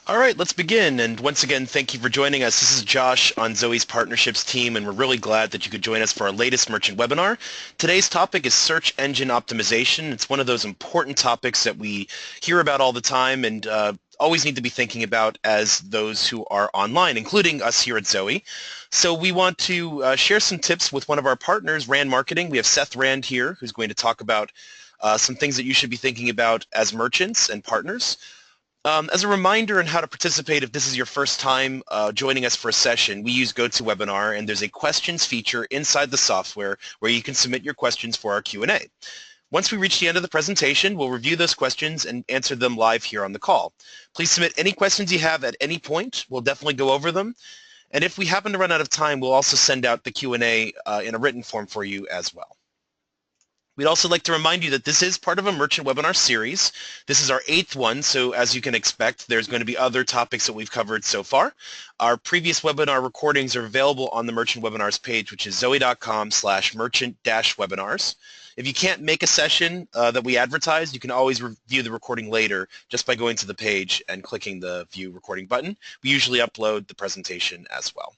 All right, let's begin. And once again, thank you for joining us. This is Josh on Zoey's partnerships team, and we're really glad that you could join us for our latest merchant webinar. Today's topic is search engine optimization. It's one of those important topics that we hear about all the time and always need to be thinking about as those who are online, including us here at Zoey. So we want to share some tips with one of our partners, Rand Marketing. We have Seth Rand here, who's going to talk about some things that you should be thinking about as merchants and partners. As a reminder on how to participate, if this is your first time joining us for a session, we use GoToWebinar, and there's a questions feature inside the software where you can submit your questions for our Q&A. Once we reach the end of the presentation, we'll review those questions and answer them live here on the call. Please submit any questions you have at any point. We'll definitely go over them. And if we happen to run out of time, we'll also send out the Q&A in a written form for you as well. We'd also like to remind you that this is part of a merchant webinar series. This is our 8th one, so as you can expect, there's going to be other topics that we've covered so far. Our previous webinar recordings are available on the merchant webinars page, which is zoey.com/merchant-webinars. If you can't make a session that we advertise, you can always review the recording later just by going to the page and clicking the view recording button. We usually upload the presentation as well.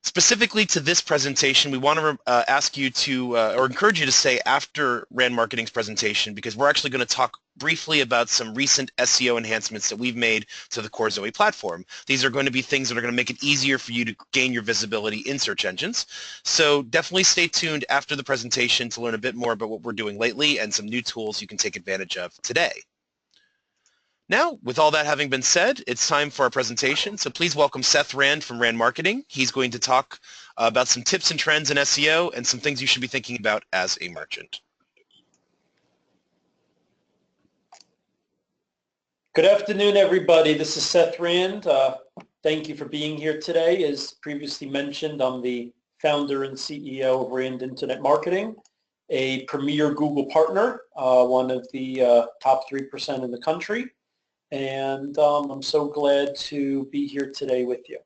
Specifically to this presentation, we want to ask you to, or encourage you to stay after Rand Marketing's presentation, because we're actually going to talk briefly about some recent SEO enhancements that we've made to the core Zoey platform. These are going to be things that are going to make it easier for you to gain your visibility in search engines. So definitely stay tuned after the presentation to learn a bit more about what we're doing lately and some new tools you can take advantage of today. Now, with all that having been said, it's time for our presentation. So please welcome Seth Rand from Rand Marketing. He's going to talk about some tips and trends in SEO and some things you should be thinking about as a merchant. Good afternoon, everybody. This is Seth Rand. Thank you for being here today. As previously mentioned, I'm the founder and CEO of Rand Internet Marketing, a premier Google partner, one of the top 3% in the country. And I'm so glad to be here today with you.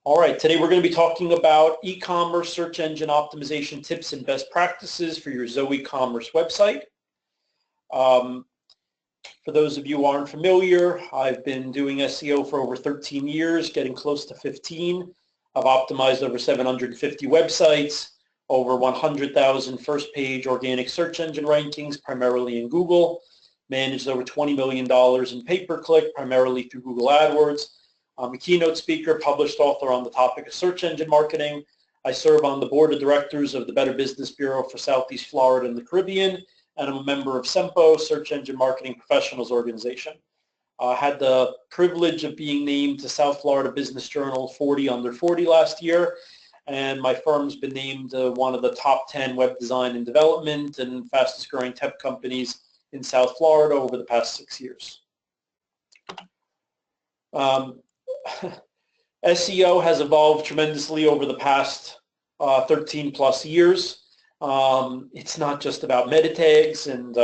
All right, today we're going to be talking about e-commerce search engine optimization tips and best practices for your Zoey Commerce website. For those of you who aren't familiar, I've been doing SEO for over 13 years, getting close to 15. I've optimized over 750 websites, over 100,000 first-page organic search engine rankings, primarily in Google. Managed over $20 million in pay-per-click, primarily through Google AdWords. I'm a keynote speaker, published author on the topic of search engine marketing. I serve on the board of directors of the Better Business Bureau for Southeast Florida and the Caribbean, and I'm a member of SEMPO, Search Engine Marketing Professionals Organization. I had the privilege of being named to South Florida Business Journal 40 Under 40 last year, and my firm's been named one of the top 10 web design and development and fastest growing tech companies in South Florida over the past 6 years. SEO has evolved tremendously over the past 13 plus years. It's not just about meta tags and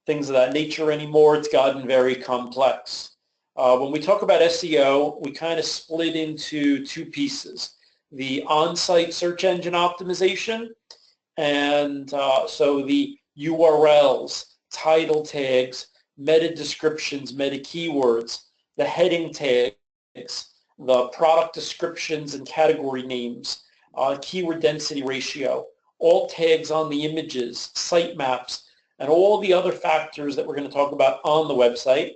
things of that nature anymore. It's gotten very complex. When we talk about SEO, we kind of split into two pieces: the on-site search engine optimization, and so the URLs, title tags, meta descriptions, meta keywords, the heading tags, the product descriptions and category names, keyword density ratio, all tags on the images, sitemaps, and all the other factors that we're going to talk about on the website.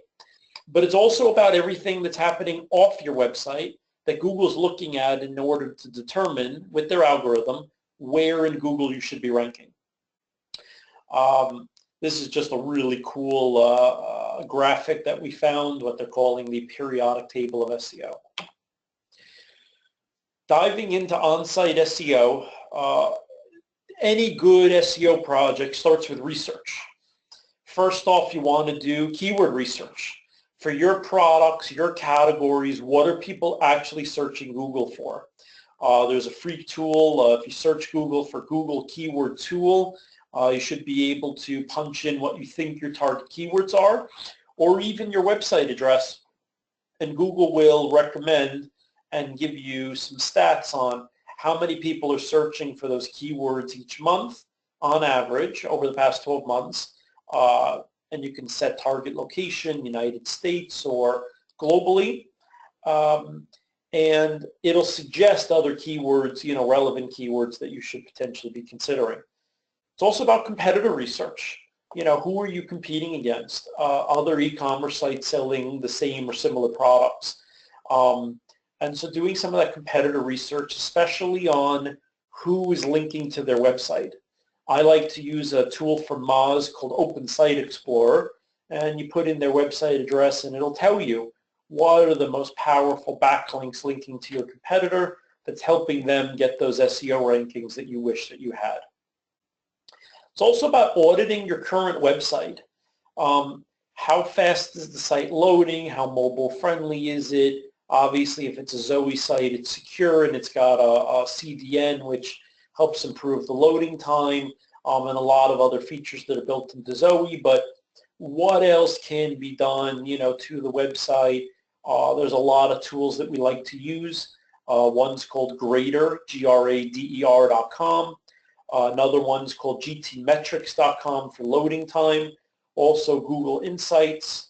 But it's also about everything that's happening off your website that Google's looking at in order to determine, with their algorithm, where in Google you should be ranking. This is just a really cool graphic that we found, what they're calling the periodic table of SEO. Diving into on-site SEO, any good SEO project starts with research. First off, you want to do keyword research. For your products, your categories, what are people actually searching Google for? There's a free tool. If you search Google for Google Keyword Tool, you should be able to punch in what you think your target keywords are, or even your website address, and Google will recommend and give you some stats on how many people are searching for those keywords each month on average over the past 12 months, and you can set target location, United States or globally. And it'll suggest other keywords, relevant keywords that you should potentially be considering. It's also about competitor research. Who are you competing against? Other e-commerce sites selling the same or similar products. And so doing some of that competitor research, especially on who is linking to their website. I like to use a tool from Moz called Open Site Explorer, and you put in their website address and it'll tell you what are the most powerful backlinks linking to your competitor that's helping them get those SEO rankings that you wish that you had. It's also about auditing your current website. How fast is the site loading? How mobile friendly is it? Obviously, if it's a Zoey site, it's secure and it's got a CDN, which helps improve the loading time, and a lot of other features that are built into Zoey. But what else can be done, to the website? There's a lot of tools that we like to use. One's called Grader, GRADER.com. Another one's called gtmetrics.com for loading time. Also Google Insights.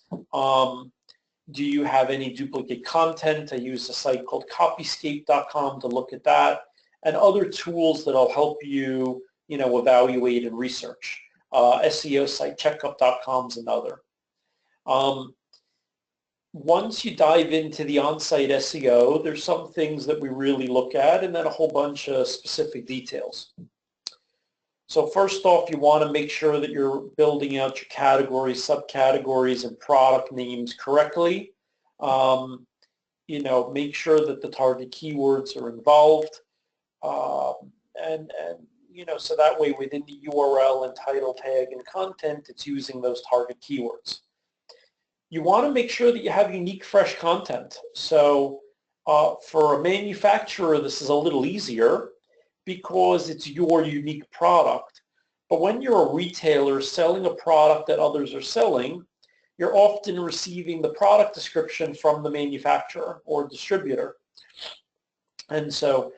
Do you have any duplicate content? I use a site called copyscape.com to look at that, and other tools that'll help you, evaluate and research. SEO site checkup.com is another. Once you dive into the on-site SEO, there's some things that we really look at and then a whole bunch of specific details. So first off, you want to make sure that you're building out your categories, subcategories, and product names correctly. Make sure that the target keywords are involved. So that way within the URL and title tag and content, it's using those target keywords. You want to make sure that you have unique, fresh content. So for a manufacturer, this is a little easier because it's your unique product. But when you're a retailer selling a product that others are selling, you're often receiving the product description from the manufacturer or distributor. And so,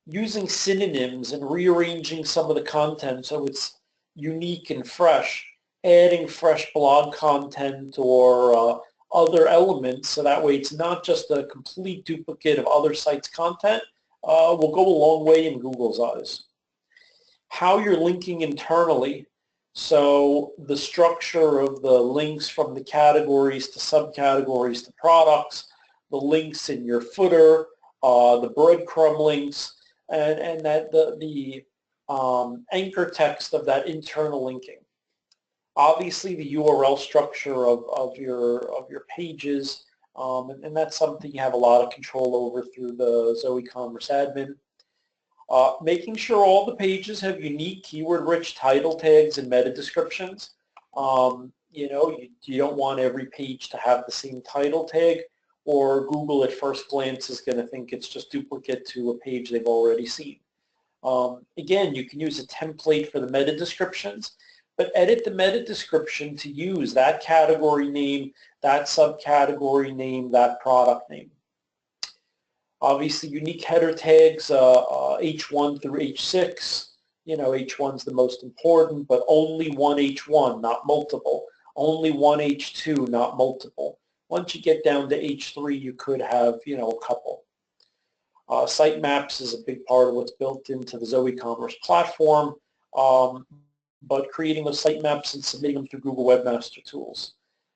using synonyms and rearranging some of the content so it's unique and fresh, adding fresh blog content or other elements so that way it's not just a complete duplicate of other sites' content, will go a long way in Google's eyes. How you're linking internally, so the structure of the links from the categories to subcategories to products, the links in your footer, the breadcrumb links, and that the anchor text of that internal linking. Obviously, the URL structure of your pages, and that's something you have a lot of control over through the Zoey Commerce admin. Making sure all the pages have unique keyword-rich title tags and meta descriptions. You don't want every page to have the same title tag, or Google at first glance is going to think it's just duplicate to a page they've already seen. Again, you can use a template for the meta descriptions, but edit the meta description to use that category name, that subcategory name, that product name. Obviously, unique header tags, H1 through H6. H1's the most important, but only one H1, not multiple. Only one H2, not multiple. Once you get down to H3, you could have, a couple. Sitemaps is a big part of what's built into the Zoey Commerce platform, but creating those sitemaps and submitting them through Google Webmaster Tools.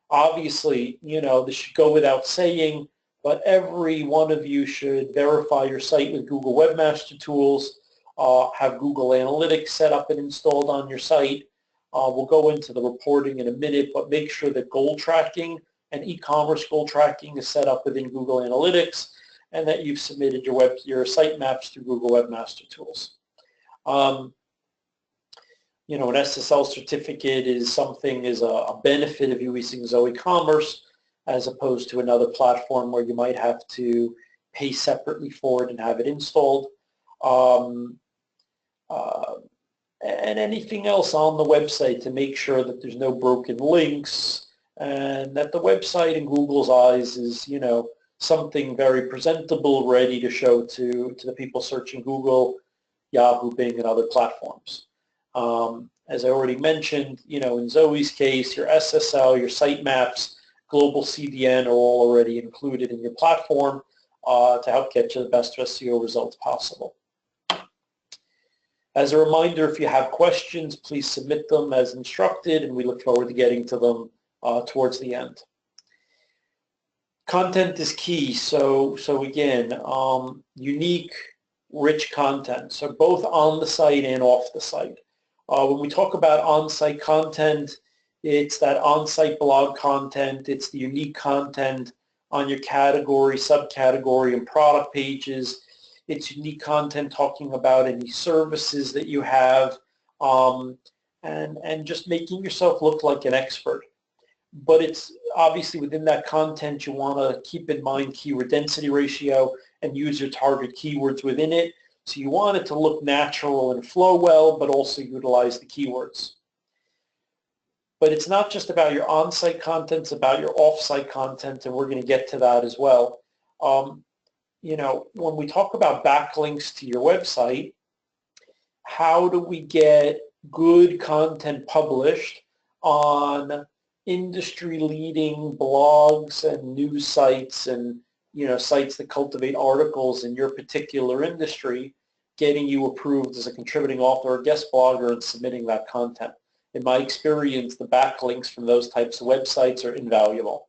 Obviously, this should go without saying, but every one of you should verify your site with Google Webmaster Tools, have Google Analytics set up and installed on your site. We'll go into the reporting in a minute, but make sure that goal tracking and e-commerce goal tracking is set up within Google Analytics, and that you've submitted your site maps through Google Webmaster Tools. An SSL certificate is a benefit of you using Zoey Commerce, as opposed to another platform where you might have to pay separately for it and have it installed. And anything else on the website to make sure that there's no broken links and that the website in Google's eyes is, something very presentable, ready to show to the people searching Google, Yahoo, Bing, and other platforms. As I already mentioned, in Zoey's case, your SSL, your sitemaps, global CDN are all already included in your platform to help get you the best SEO results possible. As a reminder, if you have questions, please submit them as instructed, and we look forward to getting to them towards the end. Content is key. So again, unique, rich content. So both on the site and off the site. When we talk about on-site content, it's that on-site blog content. It's the unique content on your category, subcategory, and product pages. It's unique content talking about any services that you have, and just making yourself look like an expert. But it's obviously within that content you want to keep in mind keyword density ratio and use your target keywords within it. So you want it to look natural and flow well, but also utilize the keywords. But it's not just about your on-site content, it's about your off-site content, and we're going to get to that as well. When we talk about backlinks to your website, how do we get good content published on industry-leading blogs and news sites and sites that cultivate articles in your particular industry, getting you approved as a contributing author or guest blogger and submitting that content? In my experience, the backlinks from those types of websites are invaluable.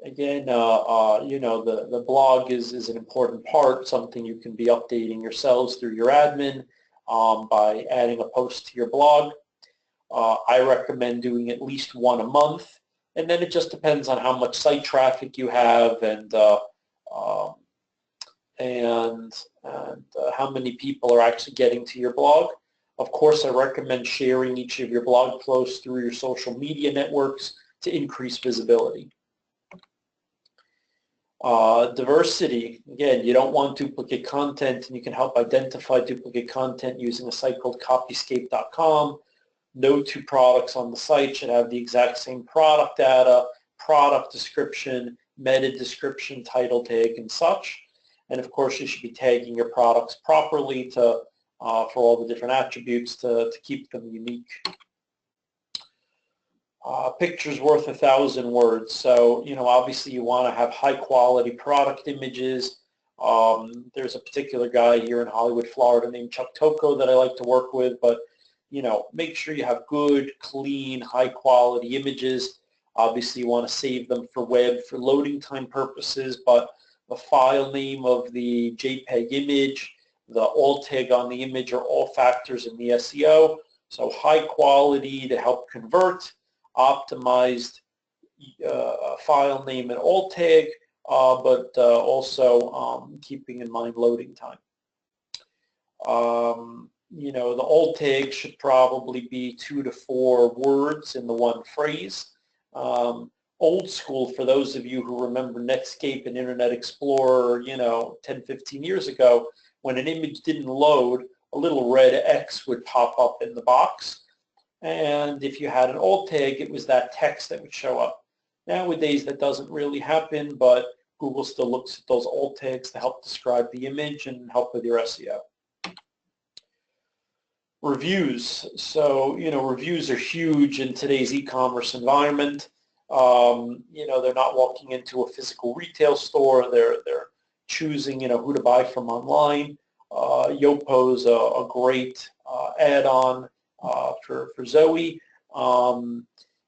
Again, the blog is an important part, something you can be updating yourselves through your admin by adding a post to your blog. I recommend doing at least one a month, and then it just depends on how much site traffic you have and how many people are actually getting to your blog. Of course, I recommend sharing each of your blog posts through your social media networks to increase visibility. Diversity, again, you don't want duplicate content, and you can help identify duplicate content using a site called copyscape.com. No two products on the site should have the exact same product data, product description, meta description, title tag, and such. And of course, you should be tagging your products properly for all the different attributes to keep them unique. Picture's worth 1,000 words. So, obviously you want to have high quality product images. There's a particular guy here in Hollywood, Florida named Chuck Tocco that I like to work with, but make sure you have good, clean, high quality images. Obviously you want to save them for web for loading time purposes, but the file name of the JPEG image, the alt tag on the image are all factors in the SEO. So high quality to help convert, optimized file name and alt tag, but also keeping in mind loading time. The alt tag should probably be 2 to 4 words in the one phrase. Old school, for those of you who remember Netscape and Internet Explorer, 10, 15 years ago, when an image didn't load, a little red X would pop up in the box. And if you had an alt tag, it was that text that would show up. Nowadays, that doesn't really happen, but Google still looks at those alt tags to help describe the image and help with your SEO. Reviews. So, reviews are huge in today's e-commerce environment. They're not walking into a physical retail store. They're choosing, who to buy from online. Yopo's a great add-on for Zoey.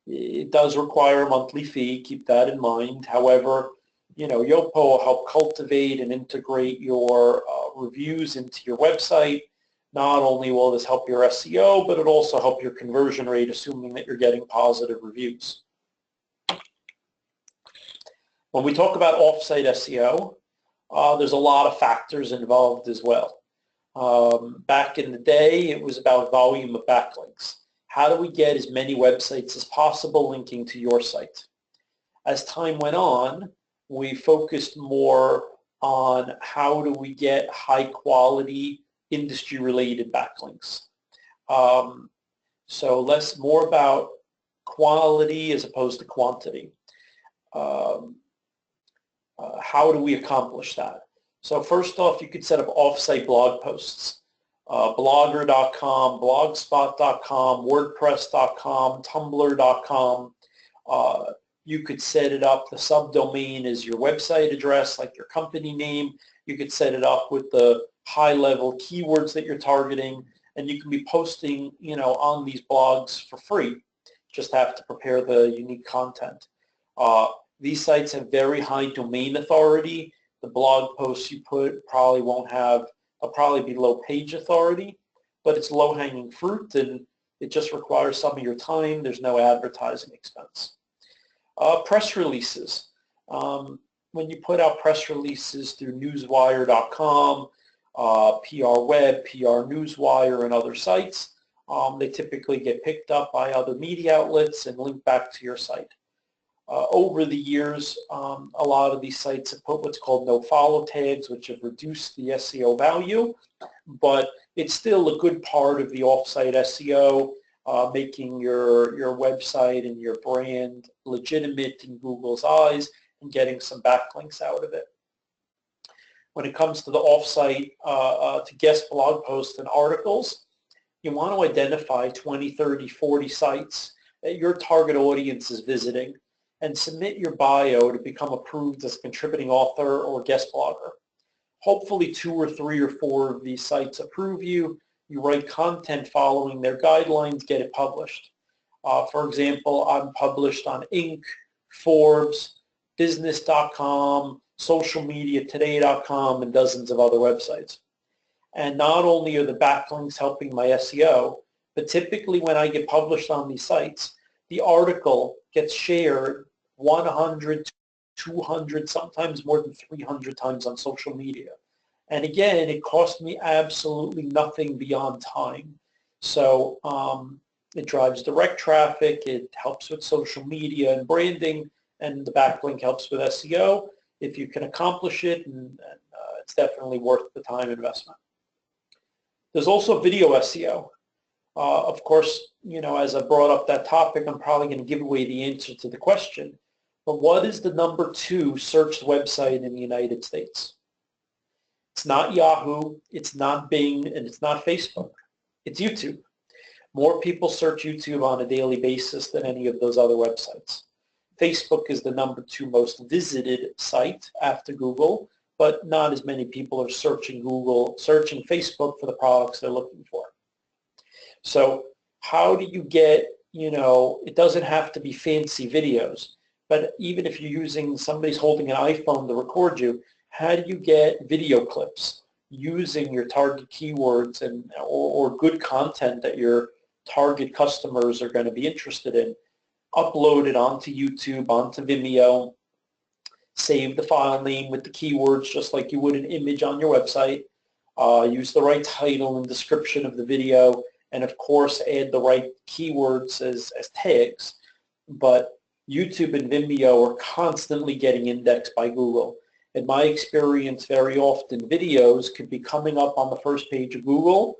It does require a monthly fee. Keep that in mind. However, Yopo will help cultivate and integrate your reviews into your website. Not only will this help your SEO, but it'll also help your conversion rate, assuming that you're getting positive reviews. When we talk about off-site SEO, there's a lot of factors involved as well. Back in the day, it was about volume of backlinks. How do we get as many websites as possible linking to your site? As time went on, we focused more on how do we get high-quality industry-related backlinks. So more about quality as opposed to quantity. How do we accomplish that? So first off, you could set up off-site blog posts. Blogger.com, Blogspot.com, WordPress.com, Tumblr.com. You could set it up, the subdomain is your website address, like your company name. You could set it up with the high-level keywords that you're targeting, and you can be posting, on these blogs for free. Just have to prepare the unique content. These sites have very high domain authority. The blog posts you put probably won't have, they'll probably be low page authority, but it's low-hanging fruit, and it just requires some of your time. There's no advertising expense. Press releases. When you put out press releases through newswire.com, PR Web, PR Newswire, and other sites, they typically get picked up by other media outlets and linked back to your site. Over the years, a lot of these sites have put what's called no-follow tags, which have reduced the SEO value, but it's still a good part of the off-site SEO, making your website and your brand legitimate in Google's eyes and getting some backlinks out of it. When it comes to the off-site, to guest blog posts and articles, you want to identify 20, 30, 40 sites that your target audience is visiting and submit your bio to become approved as a contributing author or guest blogger. Hopefully 2 or 3 or 4 of these sites approve you. You write content following their guidelines, get it published. For example, I'm published on Inc., Forbes, Business.com, SocialMediaToday.com, and dozens of other websites. And not only are the backlinks helping my SEO, but typically when I get published on these sites, the article gets shared 100, 200, sometimes more than 300 times on social media. And again, it cost me absolutely nothing beyond time. So it drives direct traffic, it helps with social media and branding, and the backlink helps with SEO. If you can accomplish it, and it's definitely worth the time investment. There's also video SEO. Of course, as I brought up that topic, I'm probably going to give away the answer to the question. But what is the number 2 searched website in the United States? It's not Yahoo, it's not Bing, and it's not Facebook. It's YouTube. More people search YouTube on a daily basis than any of those other websites. Facebook is the number 2 most visited site after Google, but not as many people are searching Facebook for the products they're looking for. So how do you get, it doesn't have to be fancy videos, but even if you're using, somebody's holding an iPhone to record you, how do you get video clips using your target keywords and or good content that your target customers are going to be interested in? Upload it onto YouTube, onto Vimeo, save the file name with the keywords just like you would an image on your website, use the right title and description of the video, and of course add the right keywords as tags. But YouTube and Vimeo are constantly getting indexed by Google. In my experience, very often videos could be coming up on the first page of Google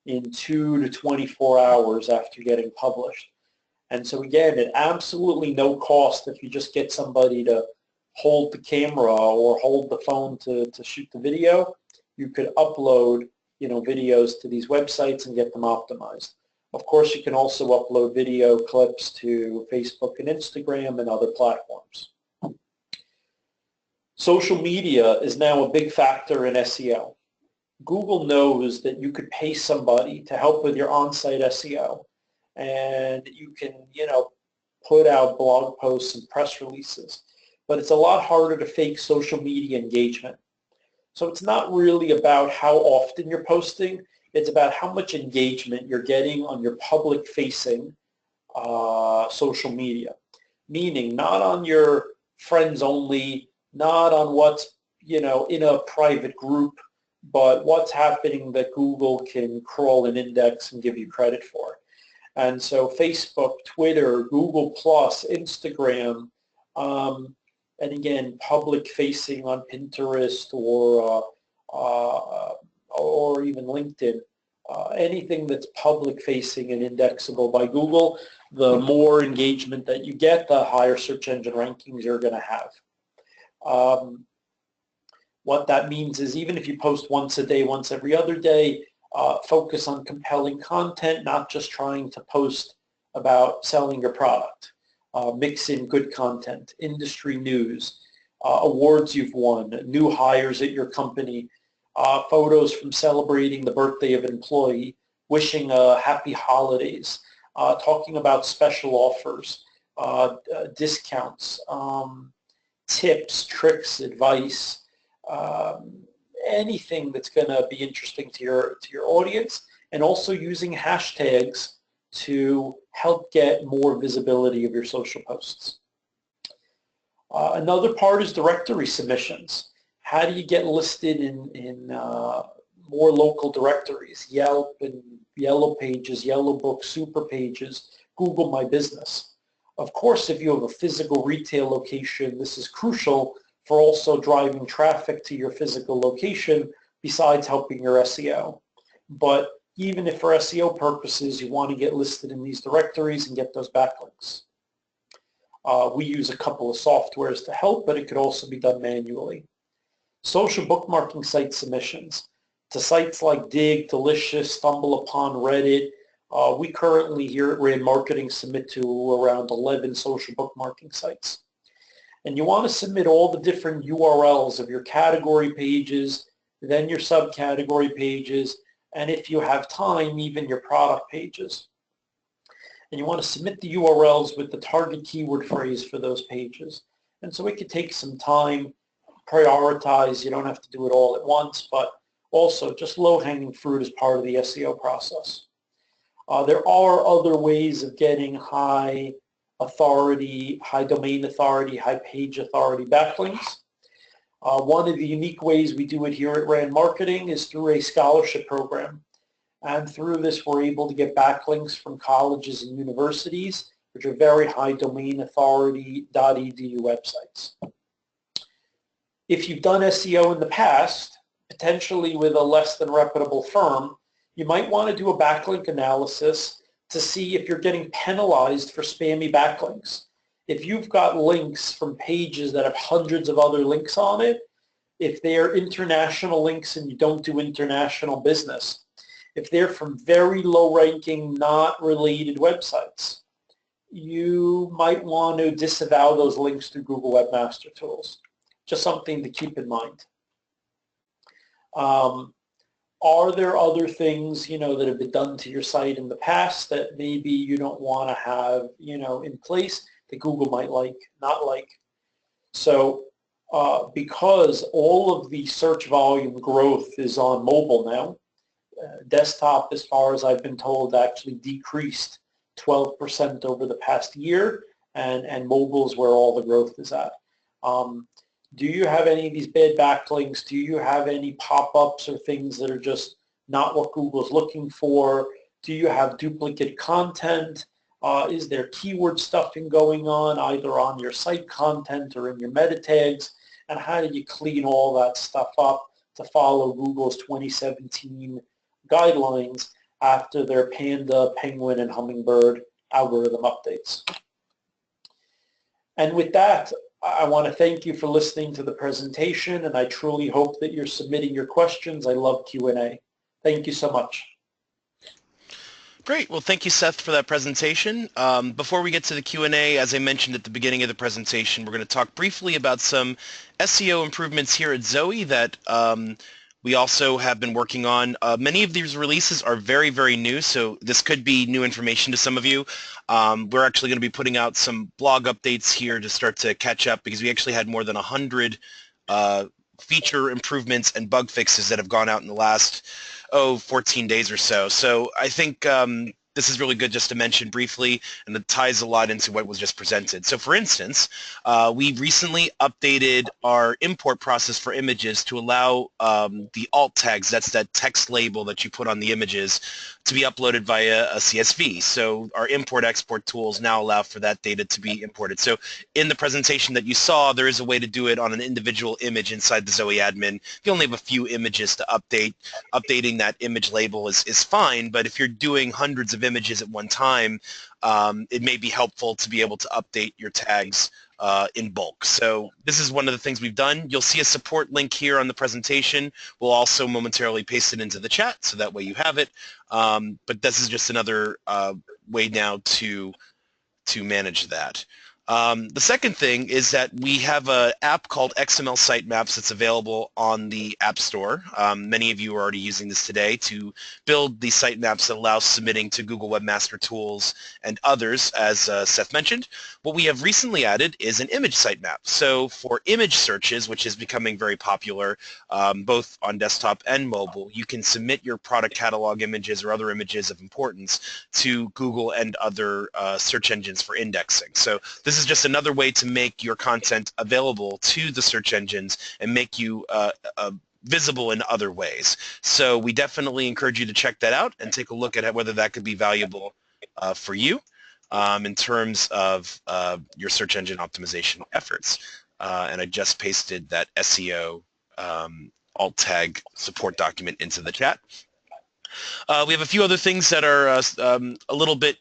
in 2 to 24 hours after getting published. And so again, at absolutely no cost, if you just get somebody to hold the camera or hold the phone to shoot the video, you could upload videos to these websites and get them optimized. Of course, you can also upload video clips to Facebook and Instagram and other platforms. Social media is now a big factor in SEO. Google knows that you could pay somebody to help with your on-site SEO, and you can, put out blog posts and press releases. But it's a lot harder to fake social media engagement. So it's not really about how often you're posting. It's about how much engagement you're getting on your public-facing social media, meaning not on your friends only, not on what's in a private group, but what's happening that Google can crawl and index and give you credit for. And so Facebook, Twitter, Google+, Instagram, and again, public-facing on Pinterest or even LinkedIn, anything that's public-facing and indexable by Google, the more engagement that you get, the higher search engine rankings you're going to have. What that means is even if you post once a day, once every other day, Focus on compelling content, not just trying to post about selling your product. Mix in good content, industry news, awards you've won, new hires at your company, photos from celebrating the birthday of an employee, wishing happy holidays, talking about special offers, discounts, tips, tricks, advice, anything that's going to be interesting to your audience, and also using hashtags to help get more visibility of your social posts. Another part is directory submissions. How do you get listed in more local directories? Yelp and Yellow Pages, Yellow Book, Super Pages, Google My Business. Of course, if you have a physical retail location, this is crucial for also driving traffic to your physical location besides helping your SEO. But even if for SEO purposes you want to get listed in these directories and get those backlinks. We use a couple of softwares to help, but it could also be done manually. Social bookmarking site submissions to sites like Dig, Delicious, StumbleUpon, Reddit. We currently here at Rand Marketing submit to around 11 social bookmarking sites. And you want to submit all the different URLs of your category pages, then your subcategory pages, and if you have time, even your product pages. And you want to submit the URLs with the target keyword phrase for those pages. And so it could take some time, prioritize. You don't have to do it all at once, but also just low-hanging fruit as part of the SEO process. There are other ways of getting high authority, high domain authority, high page authority backlinks. One of the unique ways we do it here at Rand Marketing is through a scholarship program. And through this, we're able to get backlinks from colleges and universities, which are very high domain authority .edu websites. If you've done SEO in the past, potentially with a less than reputable firm, you might want to do a backlink analysis to see if you're getting penalized for spammy backlinks. If you've got links from pages that have hundreds of other links on it, if they're international links and you don't do international business, if they're from very low ranking, not related websites, you might want to disavow those links through Google Webmaster Tools. Just something to keep in mind. Are there other things, that have been done to your site in the past that maybe you don't want to have, in place that Google might not like? So because all of the search volume growth is on mobile now, desktop, as far as I've been told, actually decreased 12% over the past year, and mobile is where all the growth is at. Do you have any of these bad backlinks? Do you have any pop-ups or things that are just not what Google's looking for? Do you have duplicate content? Is there keyword stuffing going on, either on your site content or in your meta tags? And how do you clean all that stuff up to follow Google's 2017 guidelines after their Panda, Penguin, and Hummingbird algorithm updates? And with that, I want to thank you for listening to the presentation, and I truly hope that you're submitting your questions. I love Q&A. Thank you so much. Great. Well, thank you, Seth, for that presentation. Before we get to the Q&A, as I mentioned at the beginning of the presentation, we're going to talk briefly about some SEO improvements here at Zoey that we also have been working on. Many of these releases are very, very new, so this could be new information to some of you. We're actually going to be putting out some blog updates here to start to catch up, because we actually had more than 100 feature improvements and bug fixes that have gone out in the last 14 days or so. So I think this is really good just to mention briefly, and it ties a lot into what was just presented. So for instance, we recently updated our import process for images to allow the alt tags, that's that text label that you put on the images, to be uploaded via a CSV. So our import-export tools now allow for that data to be imported. So in the presentation that you saw, there is a way to do it on an individual image inside the Zoey admin. If you only have a few images to update, updating that image label is fine, but if you're doing hundreds of images at one time, it may be helpful to be able to update your tags in bulk. So this is one of the things we've done. You'll see a support link here on the presentation. We'll also momentarily paste it into the chat, so that way you have it. But this is just another way now to manage that. The second thing is that we have an app called XML Sitemaps that's available on the App Store. Many of you are already using this today to build the sitemaps that allow submitting to Google Webmaster Tools and others, as Seth mentioned. What we have recently added is an image sitemap. So for image searches, which is becoming very popular both on desktop and mobile, you can submit your product catalog images or other images of importance to Google and other search engines for indexing. So this is just another way to make your content available to the search engines and make you visible in other ways. So we definitely encourage you to check that out and take a look at whether that could be valuable for you in terms of your search engine optimization efforts. And I just pasted that SEO alt tag support document into the chat. We have a few other things that are a little bit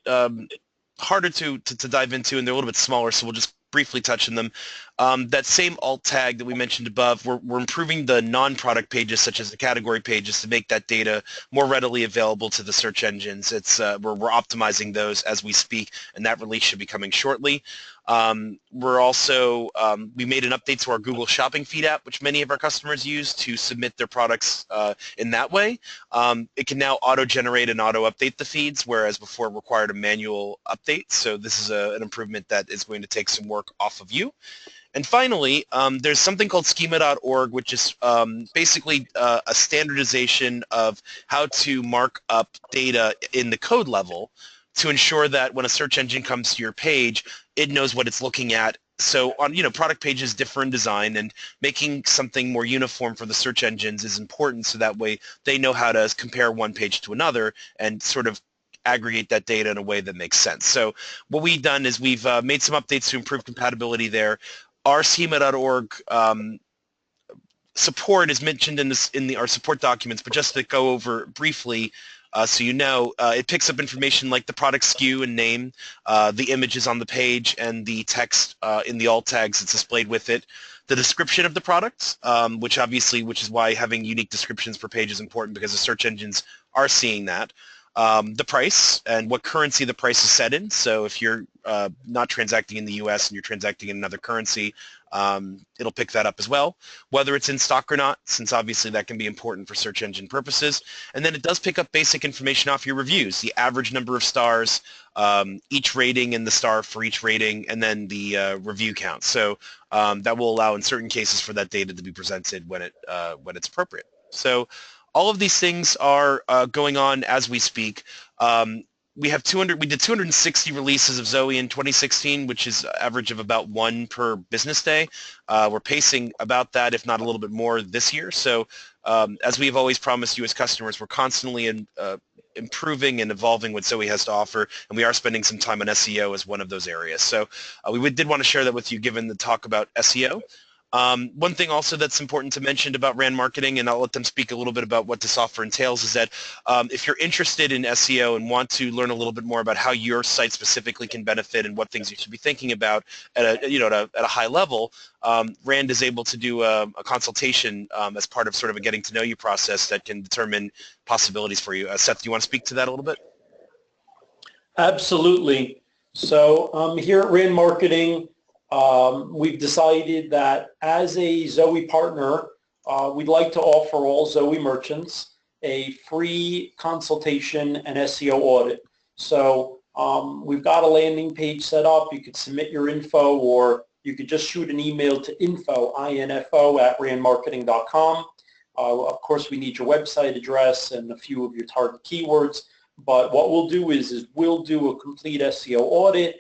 harder to dive into, and they're a little bit smaller, so we'll just briefly touch on them. That same alt tag that we mentioned above, we're improving the non-product pages, such as the category pages, to make that data more readily available to the search engines. We're optimizing those as we speak, and that release should be coming shortly. We're also, we made an update to our Google Shopping Feed app, which many of our customers use to submit their products in that way. It can now auto-generate and auto-update the feeds, whereas before it required a manual update. So this is an improvement that is going to take some work off of you. And finally, there's something called schema.org, which is basically a standardization of how to mark up data in the code level to ensure that when a search engine comes to your page, it knows what it's looking at. So on product pages differ in design, and making something more uniform for the search engines is important, so that way they know how to compare one page to another and sort of aggregate that data in a way that makes sense. So what we've done is we've made some updates to improve compatibility there. Our schema.org support is mentioned in our support documents, but just to go over briefly, so you know, it picks up information like the product SKU and name, the images on the page, and the text in the alt tags that's displayed with it, the description of the products, which is why having unique descriptions per page is important, because the search engines are seeing that. The price and what currency the price is set in. So if you're not transacting in the US and you're transacting in another currency, it'll pick that up as well. Whether it's in stock or not, since obviously that can be important for search engine purposes. And then it does pick up basic information off your reviews, the average number of stars, each rating and the star for each rating, and then the review count. So that will allow in certain cases for that data to be presented when it's appropriate. So all of these things are going on as we speak. We did 260 releases of Zoey in 2016, which is an average of about one per business day. We're pacing about that, if not a little bit more, this year. So as we've always promised you as customers, we're constantly improving and evolving what Zoey has to offer, and we are spending some time on SEO as one of those areas. So we did want to share that with you, given the talk about SEO. One thing also that's important to mention about RAND marketing, and I'll let them speak a little bit about what this offer entails, is that if you're interested in SEO and want to learn a little bit more about how your site specifically can benefit and what things you should be thinking about at a high level, RAND is able to do a consultation as part of sort of a getting to know you process that can determine possibilities for you. Seth, do you want to speak to that a little bit? Absolutely. So here at RAND Marketing, we've decided that as a Zoey partner, we'd like to offer all Zoey merchants a free consultation and SEO audit. So we've got a landing page set up. You could submit your info, or you could just shoot an email to info @randmarketing.com. Of course, we need your website address and a few of your target keywords. But what we'll do is we'll do a complete SEO audit,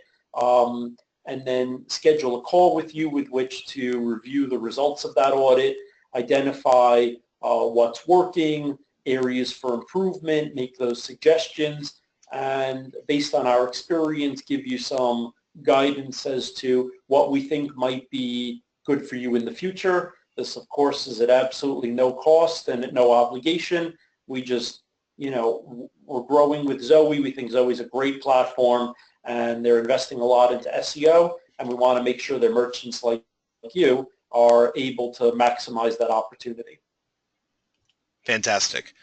and then schedule a call with you with which to review the results of that audit, identify what's working, areas for improvement, make those suggestions, and based on our experience, give you some guidance as to what we think might be good for you in the future. This, of course, is at absolutely no cost and at no obligation. We just, we're growing with Zoey. We think Zoey is a great platform, and they're investing a lot into SEO, and we want to make sure that merchants like you are able to maximize that opportunity. Fantastic.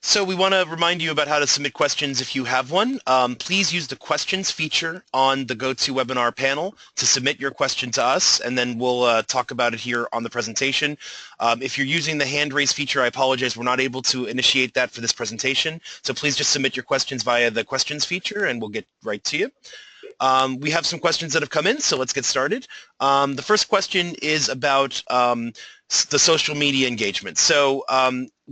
So we want to remind you about how to submit questions if you have one. Please use the questions feature on the GoToWebinar panel to submit your question to us, and then we'll talk about it here on the presentation. If you're using the hand raise feature, I apologize, we're not able to initiate that for this presentation, so please just submit your questions via the questions feature and we'll get right to you. We have some questions that have come in, so let's get started. The first question is about the social media engagement. So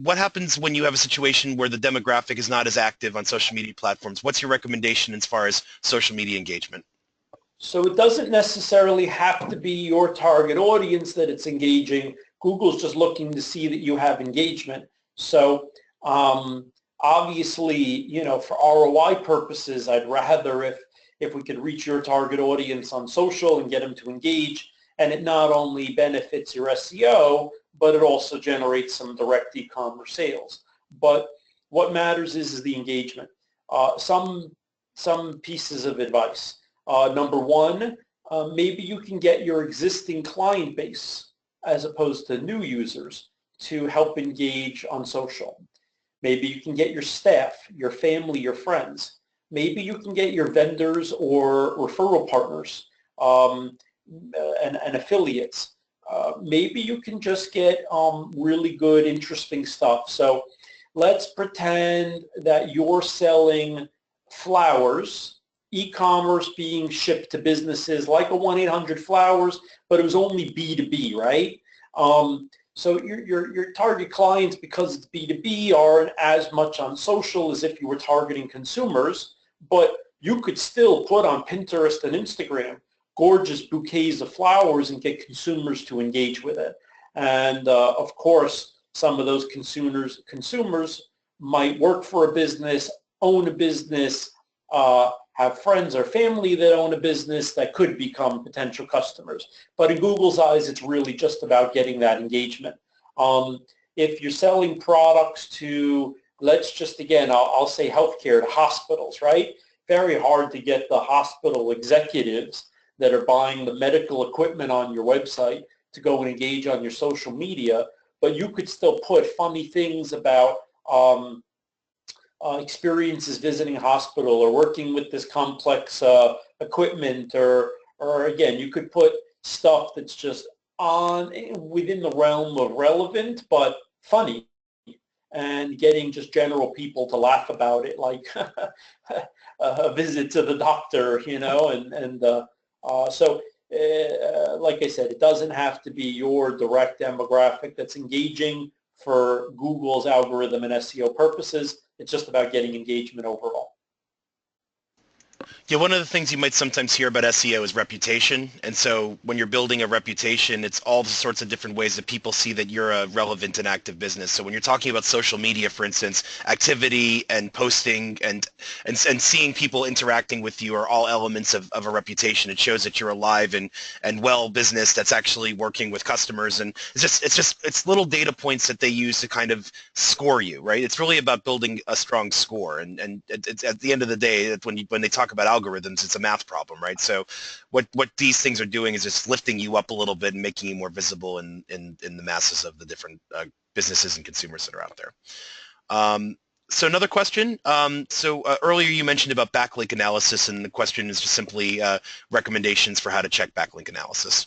what happens when you have a situation where the demographic is not as active on social media platforms? What's your recommendation as far as social media engagement? So it doesn't necessarily have to be your target audience that it's engaging. Google's just looking to see that you have engagement. So obviously, you know, for ROI purposes, I'd rather if we could reach your target audience on social and get them to engage, and it not only benefits your SEO, but it also generates some direct e-commerce sales. But what matters is the engagement. Some pieces of advice. Number one, maybe you can get your existing client base, as opposed to new users, to help engage on social. Maybe you can get your staff, your family, your friends. Maybe you can get your vendors or referral partners and affiliates. Maybe you can just get really good, interesting stuff. So let's pretend that you're selling flowers, e-commerce being shipped to businesses like a 1-800-Flowers, but it was only B2B, right? So your target clients, because it's B2B, aren't as much on social as if you were targeting consumers, but you could still put on Pinterest and Instagram gorgeous bouquets of flowers and get consumers to engage with it. And of course, some of those consumers might work for a business, own a business, have friends or family that own a business that could become potential customers. But in Google's eyes, it's really just about getting that engagement. If you're selling products to, let's just, again, I'll say healthcare, to hospitals, right? Very hard to get the hospital executives that are buying the medical equipment on your website to go and engage on your social media, but you could still put funny things about experiences visiting a hospital or working with this complex equipment, or again, you could put stuff that's just within the realm of relevant but funny, and getting just general people to laugh about it, like a visit to the doctor, you know, so like I said, it doesn't have to be your direct demographic that's engaging for Google's algorithm and SEO purposes. It's just about getting engagement overall. Yeah, one of the things you might sometimes hear about SEO is reputation. And so when you're building a reputation, it's all sorts of different ways that people see that you're a relevant and active business. So when you're talking about social media, for instance, activity and posting and seeing people interacting with you are all elements of a reputation. It shows that you're alive and well business that's actually working with customers. And it's little data points that they use to kind of score you, right? It's really about building a strong score. And it's, at the end of the day, when they talk about algorithms, it's a math problem, right? So what these things are doing is just lifting you up a little bit and making you more visible in the masses of the different businesses and consumers that are out there. So another question. Earlier you mentioned about backlink analysis, and the question is just simply recommendations for how to check backlink analysis.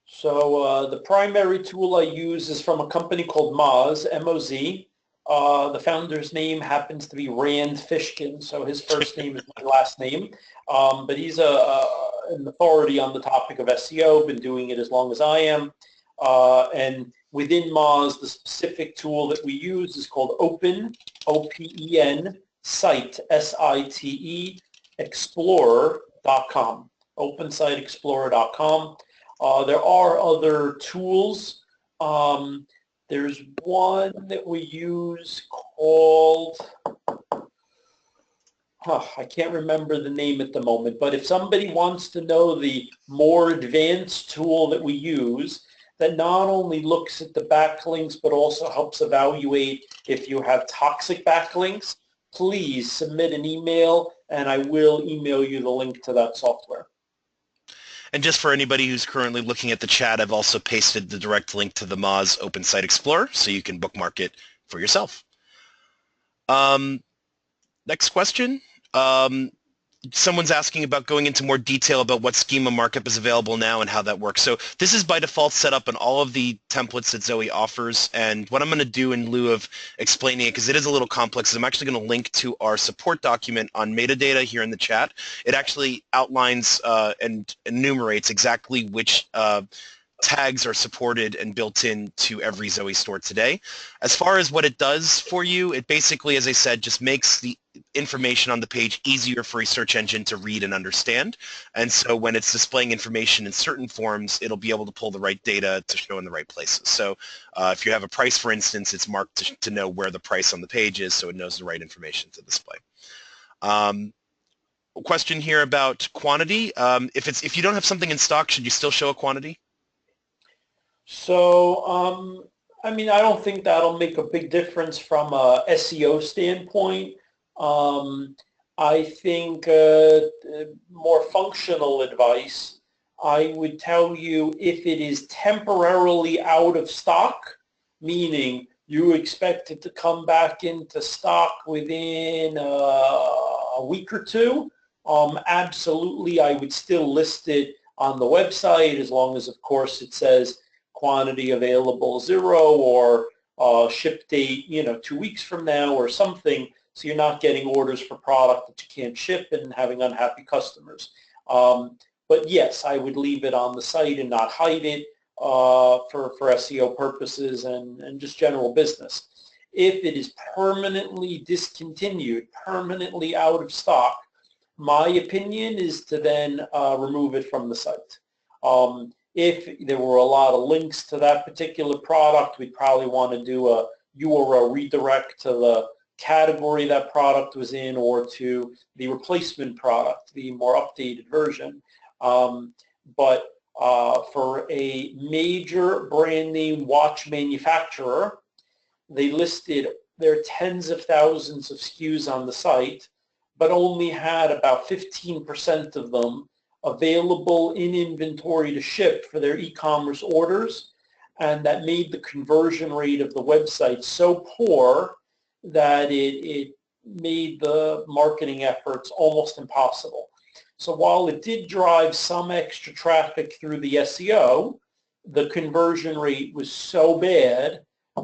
So the primary tool I use is from a company called Moz, M-O-Z. The founder's name happens to be Rand Fishkin, so his first name is my last name. But he's an authority on the topic of SEO, been doing it as long as I am. And within Moz, the specific tool that we use is called Open, O-P-E-N, Site, S-I-T-E, Explorer.com, OpenSiteExplorer.com. There are other tools. There's one that we use called, I can't remember the name at the moment, but if somebody wants to know the more advanced tool that we use that not only looks at the backlinks but also helps evaluate if you have toxic backlinks, please submit an email and I will email you the link to that software. And just for anybody who's currently looking at the chat, I've also pasted the direct link to the Moz Open Site Explorer so you can bookmark it for yourself. Next question. Someone's asking about going into more detail about what schema markup is available now and how that works. So this is by default set up in all of the templates that Zoey offers. And what I'm going to do in lieu of explaining it, because it is a little complex, is I'm actually going to link to our support document on metadata here in the chat. It actually outlines and enumerates exactly which tags are supported and built into every Zoey store today. As far as what it does for you, it basically, as I said, just makes the information on the page easier for a search engine to read and understand. And so when it's displaying information in certain forms, it'll be able to pull the right data to show in the right places. So if you have a price, for instance, it's marked to know where the price on the page is so it knows the right information to display. Question here about quantity. If you don't have something in stock, should you still show a quantity? So, I mean, I don't think that'll make a big difference from a SEO standpoint. I think more functional advice, I would tell you if it is temporarily out of stock, meaning you expect it to come back into stock within a week or two, absolutely I would still list it on the website as long as, of course, it says quantity available 0 or ship date, 2 weeks from now or something, so you're not getting orders for product that you can't ship and having unhappy customers. But yes, I would leave it on the site and not hide it for SEO purposes and just general business. If it is permanently discontinued, permanently out of stock, my opinion is to then remove it from the site. If there were a lot of links to that particular product, we'd probably want to do a URL redirect to the category that product was in or to the replacement product, the more updated version. But for a major brand name watch manufacturer, they listed their tens of thousands of SKUs on the site, but only had about 15% of them available in inventory to ship for their e-commerce orders, and that made the conversion rate of the website so poor that it made the marketing efforts almost impossible. So while it did drive some extra traffic through the SEO, the conversion rate was so bad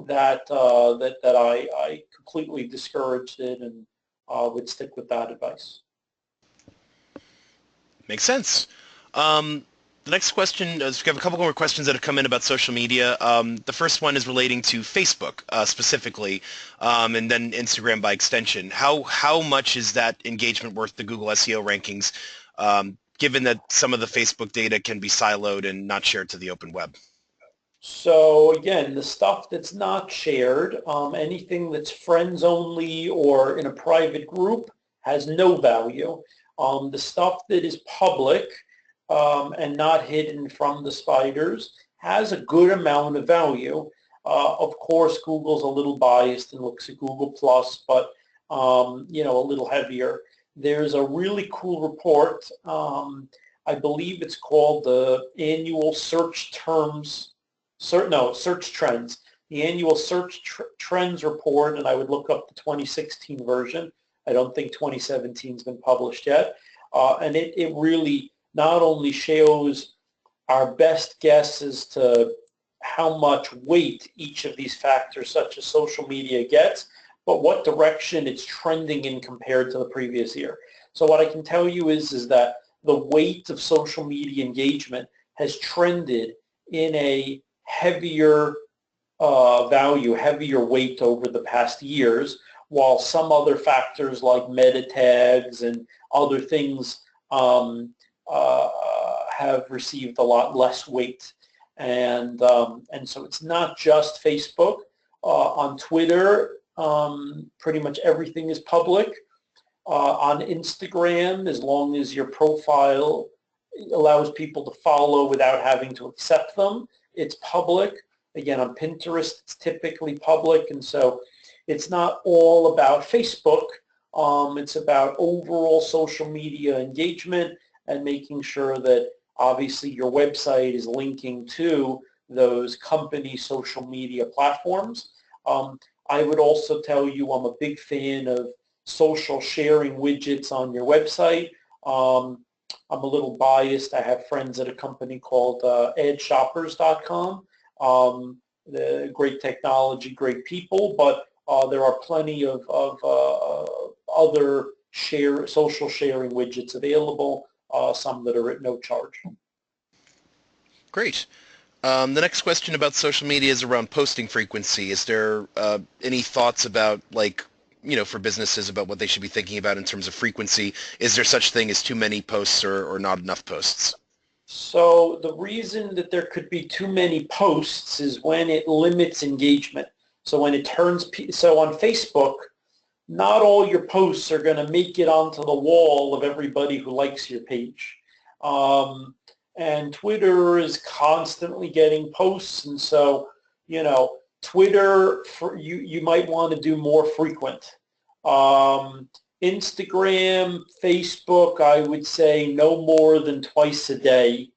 that I completely discouraged it and would stick with that advice. Makes sense. The next question is we have a couple more questions that have come in about social media. The first one is relating to Facebook specifically, and then Instagram by extension. How much is that engagement worth the Google SEO rankings, given that some of the Facebook data can be siloed and not shared to the open web? So again, the stuff that's not shared, anything that's friends only or in a private group has no value. The stuff that is public and not hidden from the spiders has a good amount of value. Of course, Google's a little biased and looks at Google Plus, but a little heavier. There's a really cool report. I believe it's called the Annual Search Trends. The Annual Search Trends Report, and I would look up the 2016 version. I don't think 2017 has been published yet. And it really not only shows our best guess as to how much weight each of these factors, such as social media, gets, but what direction it's trending in compared to the previous year. So what I can tell you is that the weight of social media engagement has trended in a heavier heavier weight over the past years, while some other factors like meta tags and other things have received a lot less weight. And so it's not just Facebook. On Twitter, pretty much everything is public. On Instagram, as long as your profile allows people to follow without having to accept them, it's public. Again, on Pinterest, it's typically public. And so it's not all about Facebook. It's about overall social media engagement and making sure that obviously your website is linking to those company social media platforms. I would also tell you I'm a big fan of social sharing widgets on your website. I'm a little biased. I have friends at a company called adshoppers.com. The great technology, great people, but there are plenty of other social sharing widgets available, some that are at no charge. Great. The next question about social media is around posting frequency. Is there any thoughts about, like, for businesses about what they should be thinking about in terms of frequency? Is there such thing as too many posts or not enough posts? So the reason that there could be too many posts is when it limits engagement. So when it so on Facebook, not all your posts are going to make it onto the wall of everybody who likes your page. And Twitter is constantly getting posts, and so, Twitter, you might want to do more frequent. Instagram, Facebook, I would say no more than twice a day.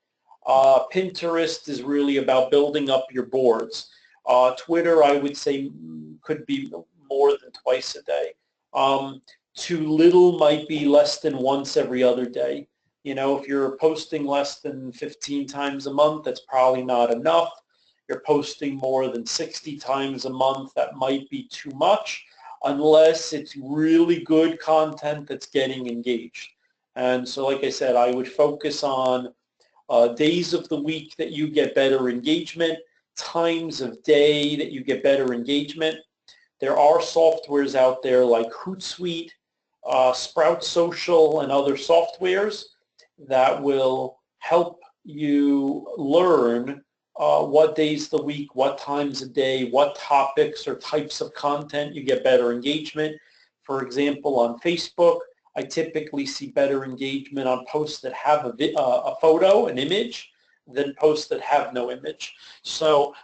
Pinterest is really about building up your boards. Twitter, I would say, could be more than twice a day. Too little might be less than once every other day. If you're posting less than 15 times a month, that's probably not enough. You're posting more than 60 times a month, that might be too much, unless it's really good content that's getting engaged. And so, like I said, I would focus on days of the week that you get better engagement, times of day that you get better engagement. There are softwares out there like Hootsuite, Sprout Social, and other softwares that will help you learn what days of the week, what times a day, what topics or types of content you get better engagement. For example, on Facebook, I typically see better engagement on posts that have a photo, an image, than posts that have no image. So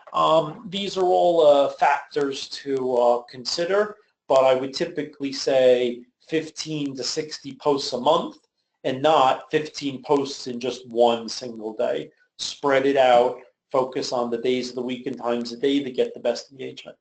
these are all factors to consider, but I would typically say 15 to 60 posts a month, and not 15 posts in just one single day. Spread it out, focus on the days of the week and times of day that get the best engagement.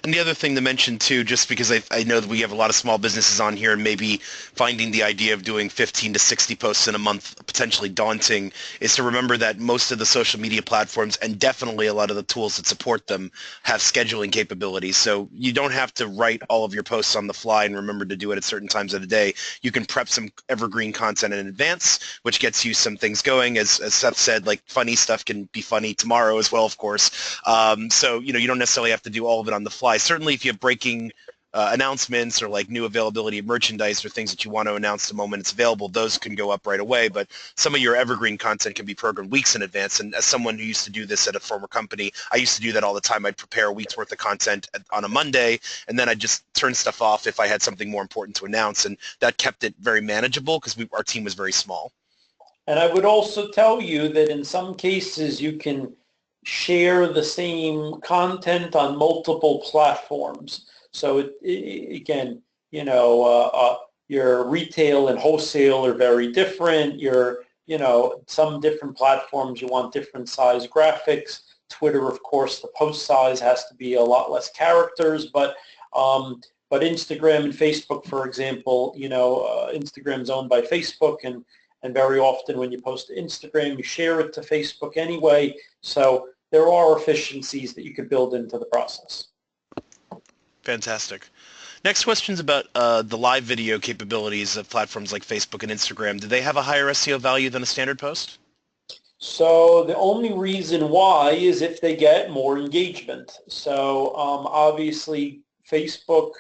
And the other thing to mention too, just because I know that we have a lot of small businesses on here and maybe finding the idea of doing 15 to 60 posts in a month potentially daunting, is to remember that most of the social media platforms, and definitely a lot of the tools that support them, have scheduling capabilities. So you don't have to write all of your posts on the fly and remember to do it at certain times of the day. You can prep some evergreen content in advance, which gets you some things going. As Seth said, like, funny stuff can be funny tomorrow as well, of course. So you don't necessarily have to do all of it on the fly. Certainly if you have breaking announcements or like new availability of merchandise or things that you want to announce the moment it's available, those can go up right away. But some of your evergreen content can be programmed weeks in advance. And as someone who used to do this at a former company, I used to do that all the time. I'd prepare a week's worth of content on a Monday, and then I'd just turn stuff off if I had something more important to announce. And that kept it very manageable because our team was very small. And I would also tell you that in some cases you can share the same content on multiple platforms. So again, your retail and wholesale are very different. Some different platforms, you want different size graphics. Twitter, of course, the post size has to be a lot less characters, but Instagram and Facebook, for example, Instagram's owned by Facebook, and very often when you post to Instagram, you share it to Facebook anyway. So there are efficiencies that you could build into the process. Fantastic. Next question is about the live video capabilities of platforms like Facebook and Instagram. Do they have a higher SEO value than a standard post? So the only reason why is if they get more engagement. So obviously Facebook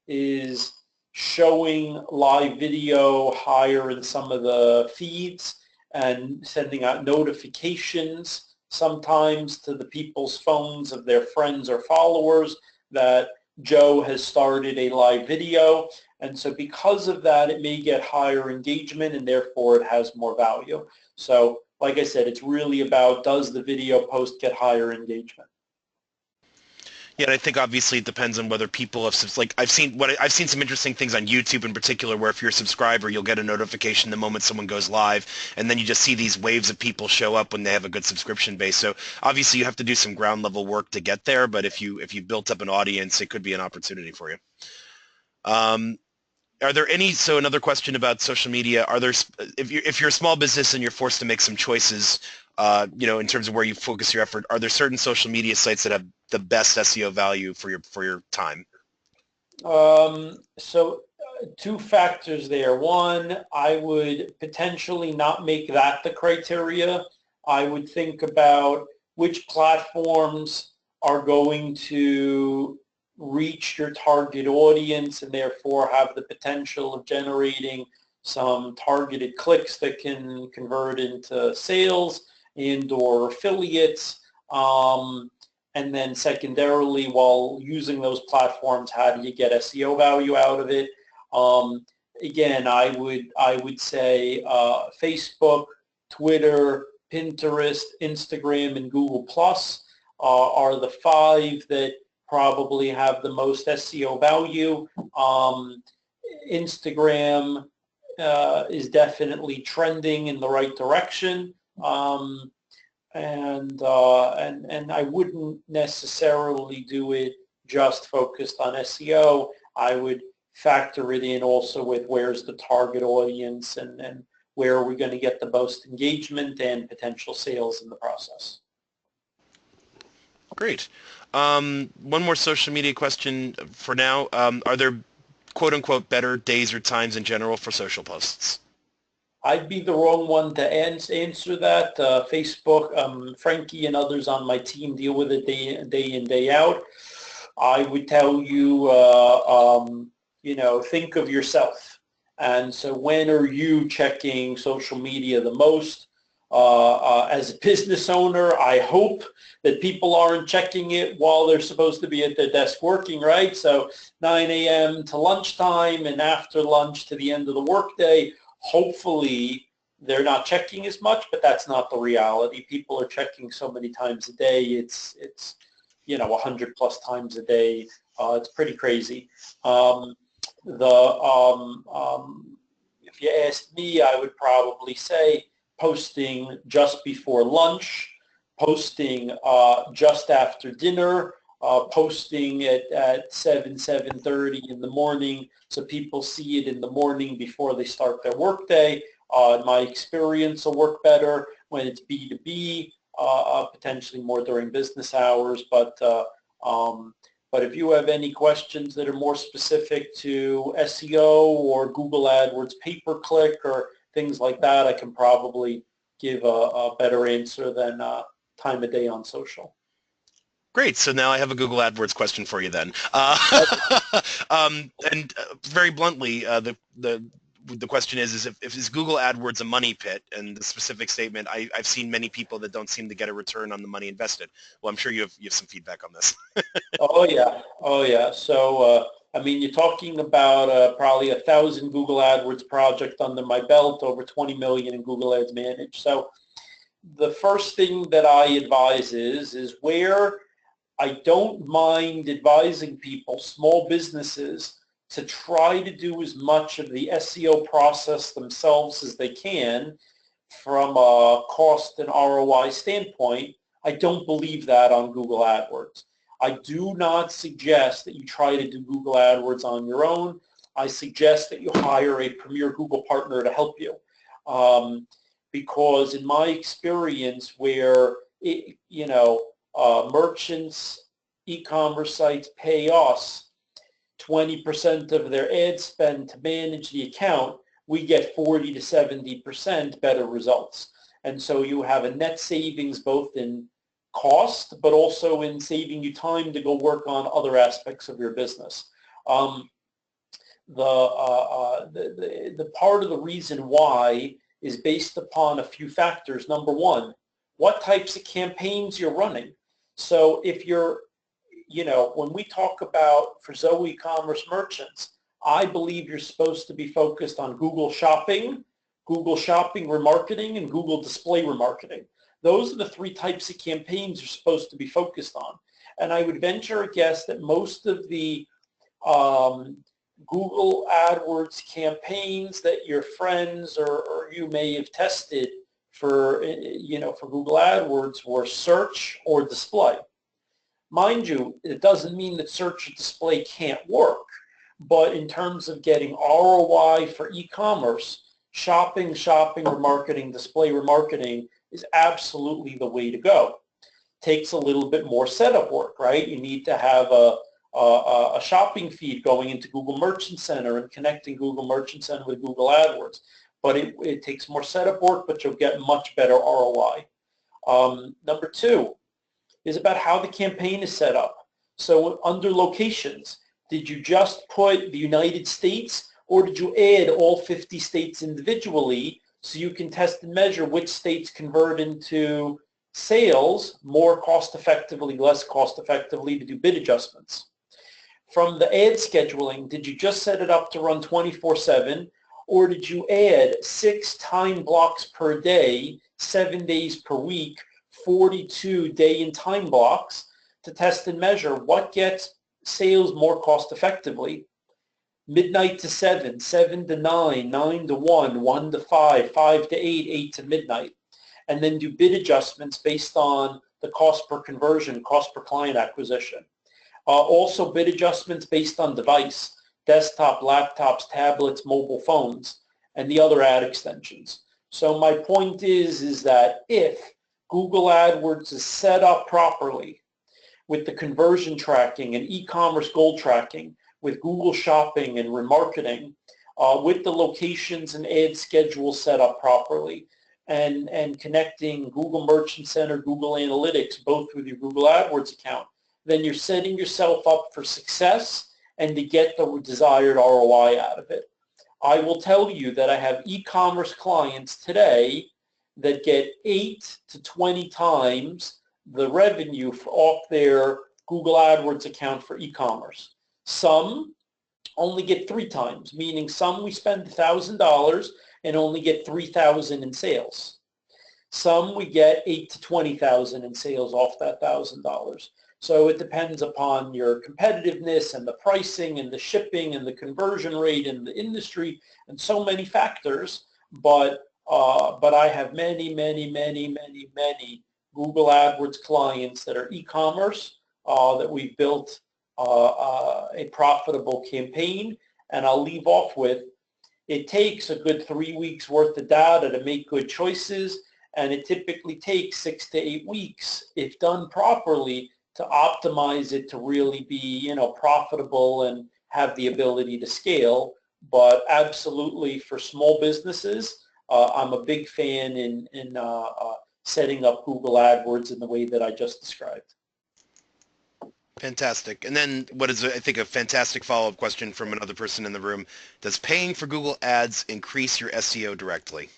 is showing live video higher in some of the feeds and sending out notifications sometimes to the people's phones of their friends or followers that Joe has started a live video. And so because of that, it may get higher engagement, and therefore it has more value. So like I said, it's really about, does the video post get higher engagement? Yeah, and I think obviously it depends on whether people have like I've seen some interesting things on YouTube in particular where if you're a subscriber, you'll get a notification the moment someone goes live, and then you just see these waves of people show up when they have a good subscription base. So obviously you have to do some ground level work to get there, but if you built up an audience, it could be an opportunity for you. Um, Are there any, so another question about social media, are there, if you're a small business and you're forced to make some choices, in terms of where you focus your effort, are there certain social media sites that have the best SEO value for your time? Two factors there. One, I would potentially not make that the criteria. I would think about which platforms are going to reach your target audience and therefore have the potential of generating some targeted clicks that can convert into sales and or affiliates. And then secondarily, while using those platforms, how do you get SEO value out of it? Again, I would say Facebook, Twitter, Pinterest, Instagram, and Google Plus are the five that probably have the most SEO value. Instagram is definitely trending in the right direction. And I wouldn't necessarily do it just focused on SEO. I would factor it in also with where's the target audience and where are we going to get the most engagement and potential sales in the process. Great. One more social media question for now. Are there quote unquote better days or times in general for social posts? I'd be the wrong one to answer that. Facebook, Frankie and others on my team deal with it day in, day out. I would tell you, think of yourself. And so when are you checking social media the most? As a business owner, I hope that people aren't checking it while they're supposed to be at their desk working, right? So 9 a.m. to lunchtime and after lunch to the end of the workday. Hopefully they're not checking as much, but that's not the reality. People are checking so many times a day. It's 100 plus times a day. It's pretty crazy. If you asked me, I would probably say posting just before lunch, posting just after dinner, posting at 7:30 in the morning so people see it in the morning before they start their workday. In my experience, will work better when it's B2B, potentially more during business hours. But if you have any questions that are more specific to SEO or Google AdWords pay-per-click or things like that, I can probably give a better answer than time of day on social. Great. So now I have a Google AdWords question for you then. Very bluntly, the question is if is Google AdWords a money pit? And the specific statement, I've seen many people that don't seem to get a return on the money invested. Well, I'm sure you have some feedback on this. Oh yeah. So you're talking about probably 1,000 Google AdWords project under my belt, over 20 million in Google Ads managed. So the first thing that I advise is where I don't mind advising people, small businesses, to try to do as much of the SEO process themselves as they can from a cost and ROI standpoint. I don't believe that on Google AdWords. I do not suggest that you try to do Google AdWords on your own. I suggest that you hire a premier Google partner to help you. Because in my experience where, merchants, e-commerce sites pay us 20% of their ad spend to manage the account, we get 40 to 70% better results. And so you have a net savings both in cost, but also in saving you time to go work on other aspects of your business. The part of the reason why is based upon a few factors. Number one, what types of campaigns you're running. So if you're, when we talk about for Zoey commerce merchants, I believe you're supposed to be focused on Google Shopping remarketing, and Google display remarketing. Those are the three types of campaigns you're supposed to be focused on. And I would venture a guess that most of the Google AdWords campaigns that your friends or you may have tested for, for Google AdWords were search or display. Mind you, it doesn't mean that search or display can't work, but in terms of getting ROI for e-commerce, shopping, remarketing, display remarketing is absolutely the way to go. Takes a little bit more setup work, right? You need to have a shopping feed going into Google Merchant Center and connecting Google Merchant Center with Google AdWords. But it takes more setup work, but you'll get much better ROI. Number two is about how the campaign is set up. So under locations, did you just put the United States, or did you add all 50 states individually so you can test and measure which states convert into sales more cost effectively, less cost effectively, to do bid adjustments? From the ad scheduling, did you just set it up to run 24/7, or did you add 6 time blocks per day, 7 days per week, 42 day and time blocks to test and measure what gets sales more cost effectively? Midnight to 7, 7 to 9, 9 to 1, 1 to 5, 5 to 8, 8 to midnight. And then do bid adjustments based on the cost per conversion, cost per client acquisition. Also bid adjustments based on device, desktop, laptops, tablets, mobile phones, and the other ad extensions. So my point is that if Google AdWords is set up properly with the conversion tracking and e-commerce goal tracking, with Google Shopping and remarketing, with the locations and ad schedule set up properly, and connecting Google Merchant Center, Google Analytics, both with your Google AdWords account, then you're setting yourself up for success and to get the desired ROI out of it. I will tell you that I have e-commerce clients today that get 8 to 20 times the revenue off their Google AdWords account for e-commerce. Some only get 3 times, meaning some we spend $1,000 and only get $3,000 in sales. Some we get 8 to 20,000 in sales off that $1,000. So it depends upon your competitiveness and the pricing and the shipping and the conversion rate and the industry and so many factors. But I have many Google AdWords clients that are e-commerce that we've built a profitable campaign. And I'll leave off with, it takes a good 3 weeks worth of data to make good choices, and it typically takes 6 to 8 weeks, if done properly, to optimize it to really be, profitable and have the ability to scale. But absolutely, for small businesses, I'm a big fan in setting up Google AdWords in the way that I just described. Fantastic. And then what is, I think, a fantastic follow-up question from another person in the room. Does paying for Google Ads increase your SEO directly?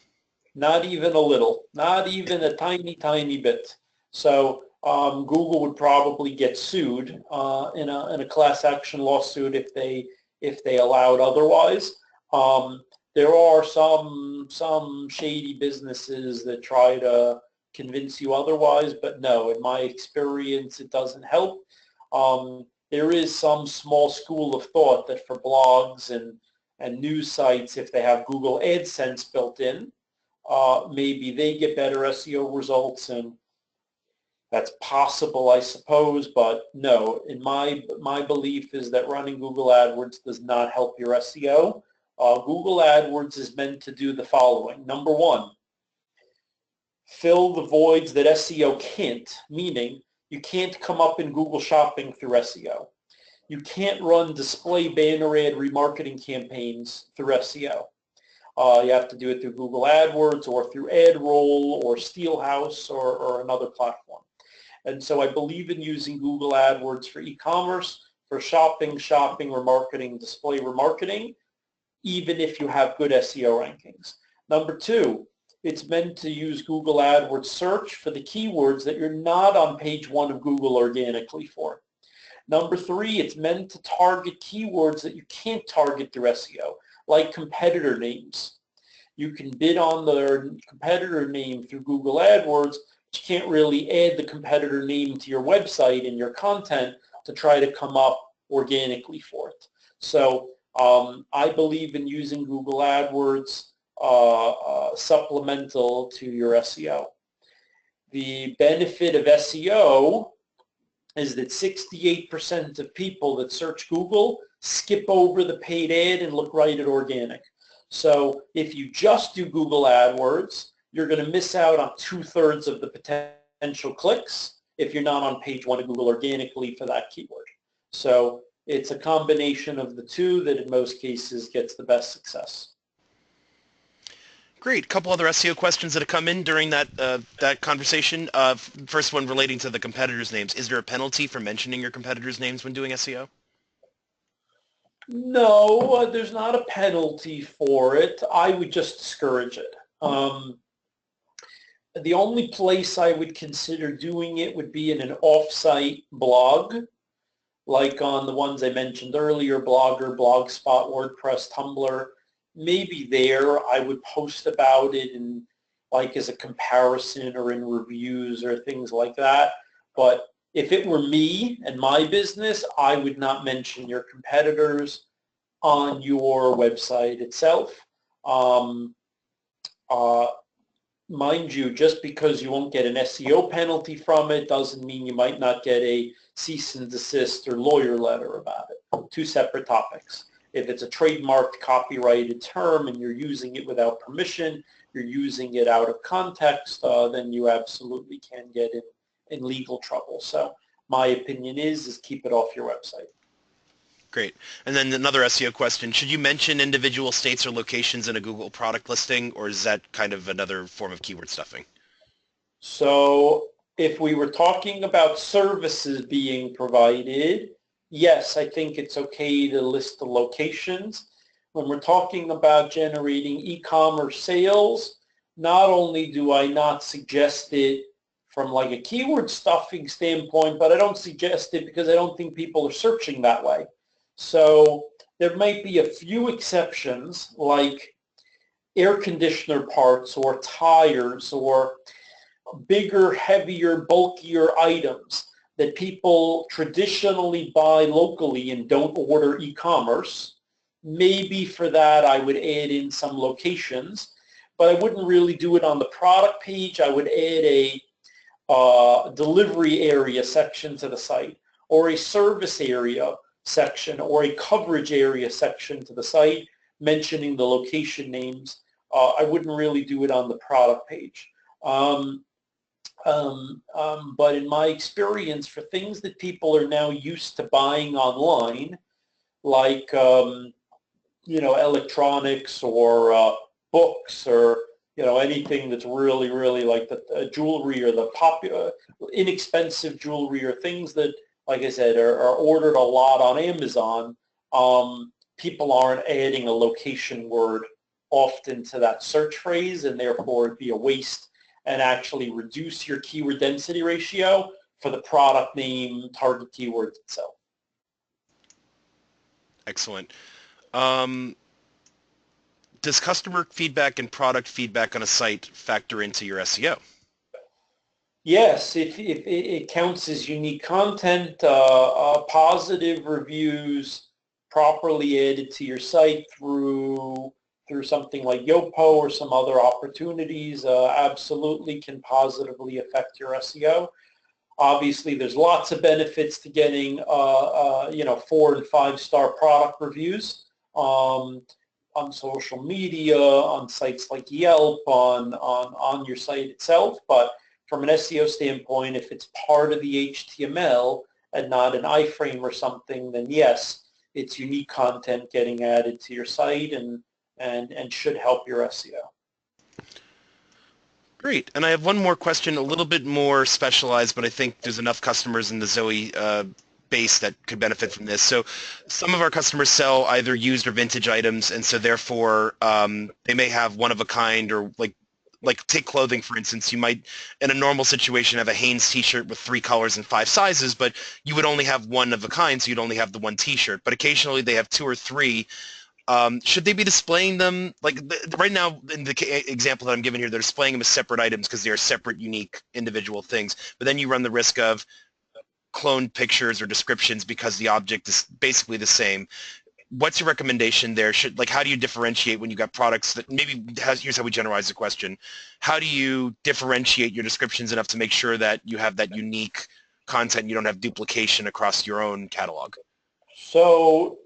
Not even a little, not even a tiny bit. So Google would probably get sued in a class action lawsuit if they allowed otherwise. There are some shady businesses that try to convince you otherwise, but no, in my experience, it doesn't help. There is some small school of thought that for blogs and news sites, if they have Google AdSense built in, maybe they get better SEO results, and that's possible, I suppose, but no, in my belief is that running Google AdWords does not help your SEO. Google AdWords is meant to do the following. Number one, fill the voids that SEO can't, meaning you can't come up in Google Shopping through SEO. You can't run display banner ad remarketing campaigns through SEO. You have to do it through Google AdWords or through AdRoll or Steelhouse or another platform. And so I believe in using Google AdWords for e-commerce, for shopping, remarketing, display remarketing, even if you have good SEO rankings. Number two, it's meant to use Google AdWords search for the keywords that you're not on page 1 of Google organically for. Number three, it's meant to target keywords that you can't target through SEO, like competitor names. You can bid on their competitor name through Google AdWords, but can't really add the competitor name to your website and your content to try to come up organically for it. So I believe in using Google AdWords supplemental to your SEO. The benefit of SEO is that 68% of people that search Google skip over the paid ad and look right at organic. So if you just do Google AdWords, you're going to miss out on 2/3 of the potential clicks if you're not on page 1 of Google organically for that keyword. So it's a combination of the two that in most cases gets the best success. Great. A couple other SEO questions that have come in during that conversation. First one relating to the competitors' names. Is there a penalty for mentioning your competitors' names when doing SEO? No, there's not a penalty for it. I would just discourage it. The only place I would consider doing it would be in an off-site blog, like on the ones I mentioned earlier, Blogger, Blogspot, WordPress, Tumblr. Maybe there I would post about it in like as a comparison or in reviews or things like that. But if it were me and my business, I would not mention your competitors on your website itself. Mind you, just because you won't get an SEO penalty from it doesn't mean you might not get a cease and desist or lawyer letter about it. Two separate topics. If it's a trademarked copyrighted term and you're using it without permission, you're using it out of context, then you absolutely can get in legal trouble. So my opinion is keep it off your website. Great. And then another SEO question. Should you mention individual states or locations in a Google product listing, or is that kind of another form of keyword stuffing? So if we were talking about services being provided, yes, I think it's okay to list the locations. When we're talking about generating e-commerce sales, not only do I not suggest it from like a keyword stuffing standpoint, but I don't suggest it because I don't think people are searching that way. So there might be a few exceptions like air conditioner parts or tires or bigger, heavier, bulkier items that people traditionally buy locally and don't order e-commerce. Maybe for that I would add in some locations, but I wouldn't really do it on the product page. I would add a delivery area section to the site, or a service area section, or a coverage area section to the site mentioning the location names. I wouldn't really do it on the product page. But in my experience, for things that people are now used to buying online, like electronics or books or anything that's really, really like the jewelry or the popular, inexpensive jewelry or things that, like I said, are ordered a lot on Amazon, people aren't adding a location word often to that search phrase, and therefore it'd be a waste and actually reduce your keyword density ratio for the product name target keywords itself. Excellent. Does customer feedback and product feedback on a site factor into your SEO? Yes, if it counts as unique content, positive reviews properly added to your site through something like Yopo or some other opportunities, absolutely can positively affect your SEO. Obviously, there's lots of benefits to getting 4 and 5-star product reviews on social media, on sites like Yelp, on your site itself, but from an SEO standpoint, if it's part of the HTML and not an iframe or something, then yes, it's unique content getting added to your site and should help your SEO. Great. And I have one more question, a little bit more specialized, but I think there's enough customers in the Zoey base that could benefit from this. So some of our customers sell either used or vintage items, and so therefore they may have one of a kind, or like take clothing, for instance. You might, in a normal situation, have a Hanes t-shirt with 3 colors and 5 sizes, but you would only have one of a kind, so you'd only have the one t-shirt. But occasionally they have 2 or 3 Should they be displaying them like right now in the example that I'm giving here? They're displaying them as separate items because they are separate, unique, individual things. But then you run the risk of cloned pictures or descriptions because the object is basically the same. What's your recommendation there? How do you differentiate when you got products that maybe here's how we generalize the question. How do you differentiate your descriptions enough to make sure that you have that unique content and you don't have duplication across your own catalog? So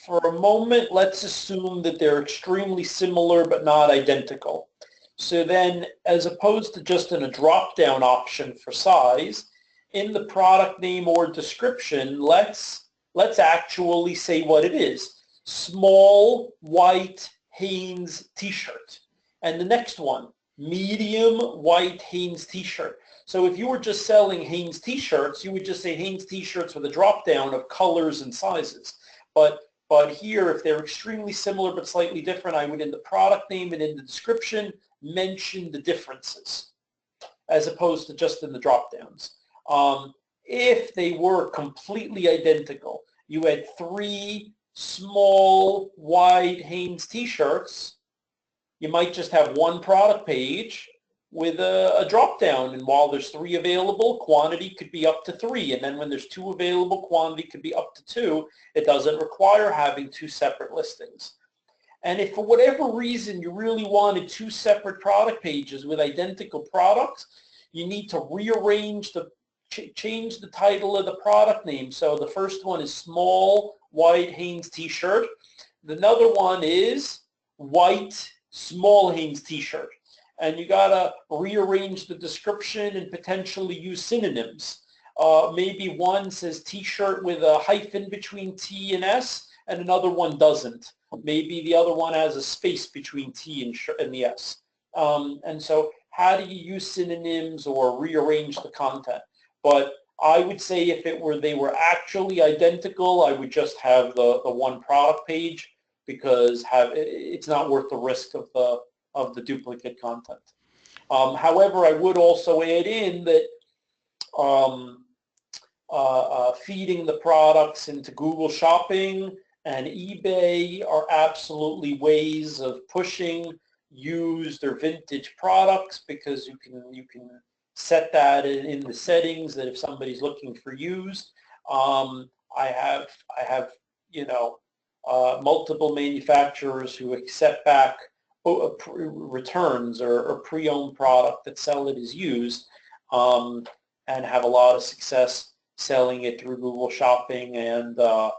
for a moment, let's assume that they're extremely similar but not identical. So then, as opposed to just in a drop-down option for size, in the product name or description, let's actually say what it is. Small white Hanes t-shirt. And the next one, medium white Hanes t-shirt. So if you were just selling Hanes t-shirts, you would just say Hanes t-shirts with a drop-down of colors and sizes. But here, if they're extremely similar but slightly different, I would, in the product name and in the description, mention the differences as opposed to just in the drop-downs. If they were completely identical, you had 3 small white Hanes t-shirts, you might just have one product page with a drop-down, and while there's 3 available, quantity could be up to 3, and then when there's 2 available, quantity could be up to 2. It doesn't require having 2 separate listings. And if for whatever reason you really wanted 2 separate product pages with identical products, you need to rearrange change the title of the product name. So the first one is small white Hanes t-shirt. Another one is white small Hanes t-shirt. And you gotta rearrange the description and potentially use synonyms. Maybe one says t-shirt with a hyphen between T and S, and another one doesn't. Maybe the other one has a space between T and the S. And so how do you use synonyms or rearrange the content? But I would say if they were actually identical, I would just have the one product page, because it's not worth the risk of the duplicate content. However, I would also add in that feeding the products into Google Shopping and eBay are absolutely ways of pushing used or vintage products, because you can set that in the settings that if somebody's looking for used. I have multiple manufacturers who accept back returns or pre-owned product that sell it as used, and have a lot of success selling it through Google Shopping and through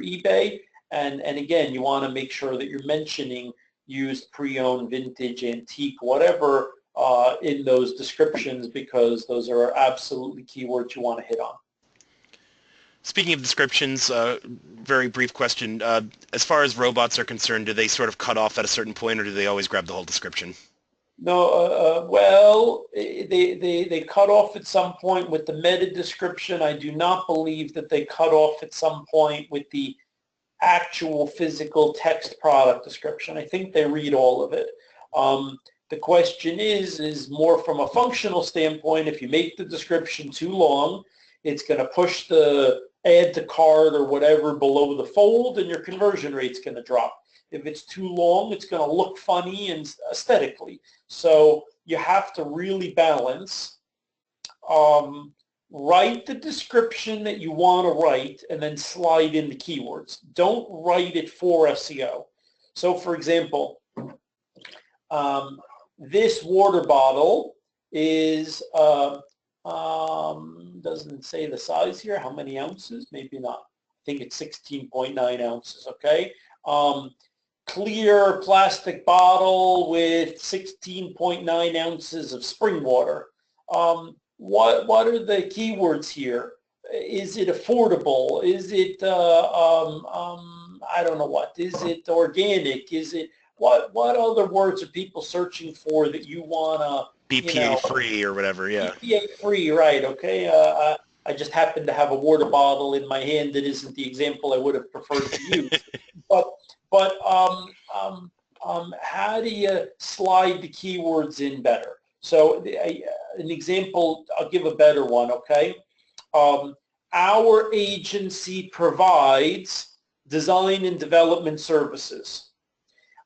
eBay. And again, you want to make sure that you're mentioning used, pre-owned, vintage, antique, whatever, in those descriptions, because those are absolutely keywords you want to hit on. Speaking of descriptions, very brief question. As far as robots are concerned, do they sort of cut off at a certain point, or do they always grab the whole description? No, well, they cut off at some point with the meta description. I do not believe that they cut off at some point with the actual physical text product description. I think they read all of it. The question is more from a functional standpoint. If you make the description too long, it's going to push the add to cart or whatever below the fold, and your conversion rate's going to drop. If it's too long, it's going to look funny and aesthetically. So you have to really balance. Write the description that you want to write and then slide in the keywords. Don't write it for SEO. So for example, this water bottle is, doesn't say the size here, how many ounces? Maybe not. I think it's 16.9 ounces, okay? Clear plastic bottle with 16.9 ounces of spring water. What are the keywords here? Is it affordable? Is it, I don't know what. Is it organic? Is it, what other words are people searching for that you want to, BPA free or whatever, yeah. BPA free, right, okay. I just happen to have a water bottle in my hand that isn't the example I would have preferred to use. But how do you slide the keywords in better? So an example, I'll give a better one, okay? Our agency provides design and development services.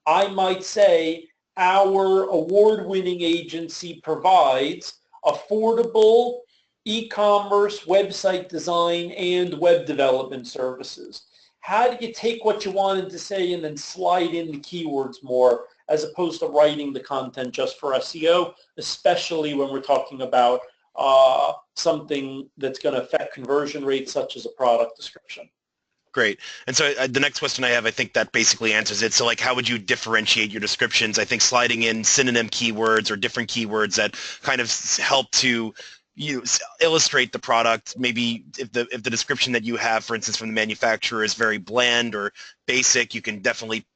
I might say our award-winning agency provides affordable e-commerce, website design, and web development services. How do you take what you wanted to say and then slide in the keywords more as opposed to writing the content just for SEO, especially when we're talking about something that's going to affect conversion rates such as a product description? Great. And so the next question I have, I think that basically answers it. So like, how would you differentiate your descriptions? I think sliding in synonym keywords or different keywords that kind of help to illustrate the product. Maybe if the description that you have, for instance, from the manufacturer is very bland or basic, you can definitely,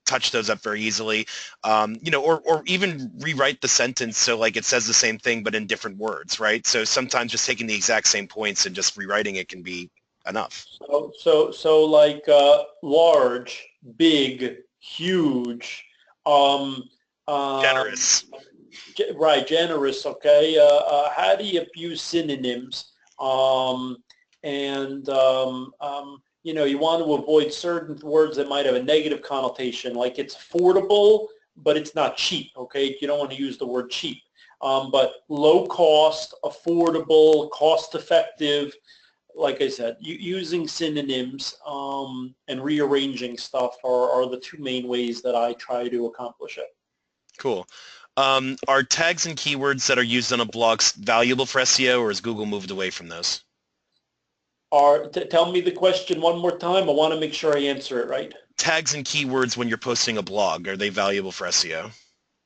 touch those up very easily, or even rewrite the sentence so like it says the same thing but in different words, right? So sometimes just taking the exact same points and just rewriting it can be enough. So like large, big, huge, Generous. Right, generous. Okay. How do you use synonyms? You want to avoid certain words that might have a negative connotation, like it's affordable, but it's not cheap. Okay, you don't want to use the word cheap. But low cost, affordable, cost effective. Like I said, using synonyms and rearranging stuff are the two main ways that I try to accomplish it. Cool. Are tags and keywords that are used on a blog valuable for SEO, or has Google moved away from those? Tell me the question one more time. I want to make sure I answer it right. Tags and keywords when you're posting a blog, are they valuable for SEO?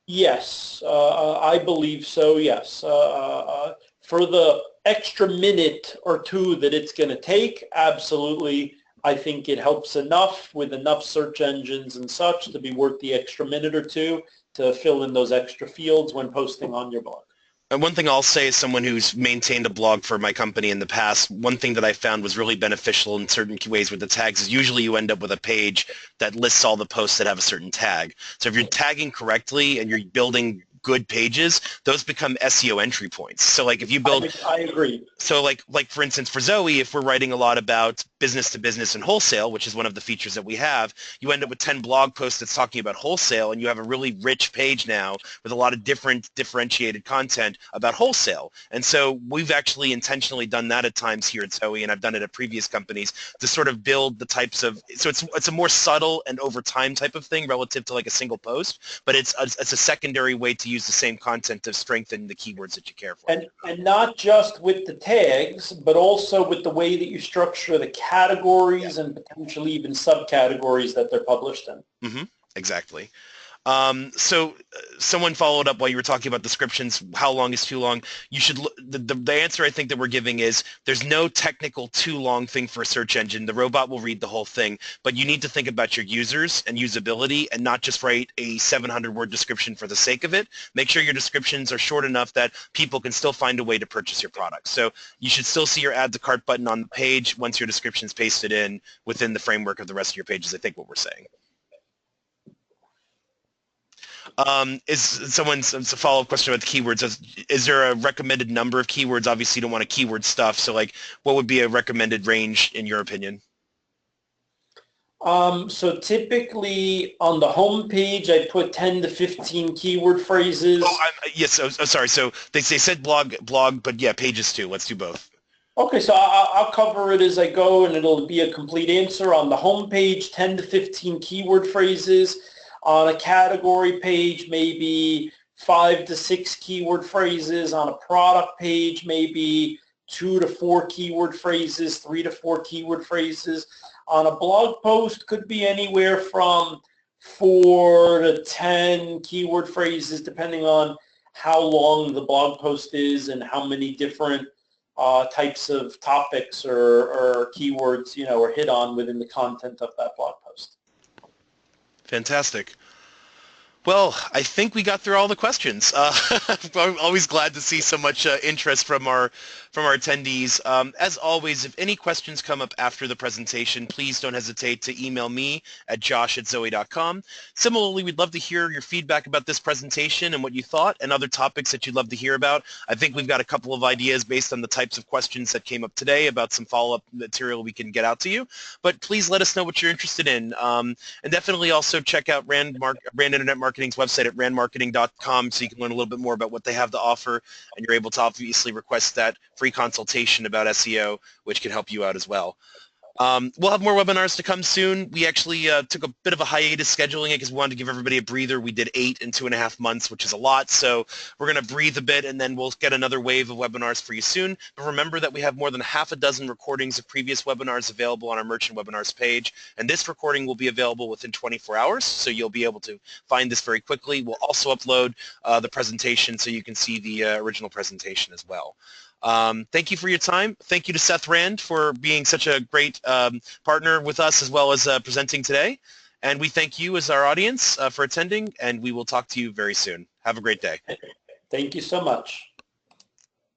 Yes, I believe so, yes. For the extra minute or two that it's going to take, absolutely. I think it helps enough with enough search engines and such to be worth the extra minute or two to fill in those extra fields when posting on your blog. And one thing I'll say as someone who's maintained a blog for my company in the past, one thing that I found was really beneficial in certain ways with the tags is usually you end up with a page that lists all the posts that have a certain tag. So if you're tagging correctly and you're building good pages, those become SEO entry points. So like if you build... I agree. So like for instance, for Zoey, if we're writing a lot about business to business and wholesale, which is one of the features that we have, you end up with 10 blog posts that's talking about wholesale, and you have a really rich page now with a lot of different differentiated content about wholesale. And so we've actually intentionally done that at times here at Zoey, and I've done it at previous companies to sort of build the types of, so it's a more subtle and over time type of thing relative to like a single post, but it's a secondary way to use the same content to strengthen the keywords that you care for. And not just with the tags, but also with the way that you structure the categories and potentially even subcategories that they're published in. Mm-hmm. Exactly. So someone followed up while you were talking about descriptions, how long is too long? You should, the answer I think that we're giving is there's no technical too long thing for a search engine. The robot will read the whole thing, but you need to think about your users and usability and not just write a 700-word description for the sake of it. Make sure your descriptions are short enough that people can still find a way to purchase your product. So you should still see your add to cart button on the page once your description's pasted in within the framework of the rest of your pages, I think what we're saying. It's a follow-up question about the keywords. Is there a recommended number of keywords? Obviously, you don't want to keyword stuff. So, like, what would be a recommended range in your opinion? So typically on the home page, I put 10 to 15 keyword phrases. Yes. Sorry. So they said blog, but yeah, pages too. Let's do both. Okay, so I'll cover it as I go, and it'll be a complete answer. On the home page, 10 to 15 keyword phrases. On a category page, maybe 5 to 6 keyword phrases. On a product page, maybe 2 to 4 keyword phrases, 3 to 4 keyword phrases. On a blog post, could be anywhere from 4 to 10 keyword phrases, depending on how long the blog post is and how many different types of topics or keywords, are hit on within the content of that blog post. Fantastic. Well, I think we got through all the questions. I'm always glad to see so much interest from our attendees. As always, if any questions come up after the presentation, please don't hesitate to email me at josh@zoey.com. Similarly, we'd love to hear your feedback about this presentation and what you thought and other topics that you'd love to hear about. I think we've got a couple of ideas based on the types of questions that came up today about some follow-up material we can get out to you. But please let us know what you're interested in. And definitely also check out Rand Internet Marketing's website at randmarketing.com so you can learn a little bit more about what they have to offer, and you're able to obviously request that free consultation about SEO, which can help you out as well. We'll have more webinars to come soon. We actually took a bit of a hiatus scheduling it because we wanted to give everybody a breather. We did 8 in 2.5 months, which is a lot. So we're going to breathe a bit, and then we'll get another wave of webinars for you soon. But remember that we have more than half a dozen recordings of previous webinars available on our Merchant Webinars page. And this recording will be available within 24 hours, so you'll be able to find this very quickly. We'll also upload the presentation so you can see the original presentation as well. Thank you for your time. Thank you to Seth Rand for being such a great partner with us as well as presenting today. And we thank you as our audience for attending, and we will talk to you very soon. Have a great day. Thank you so much.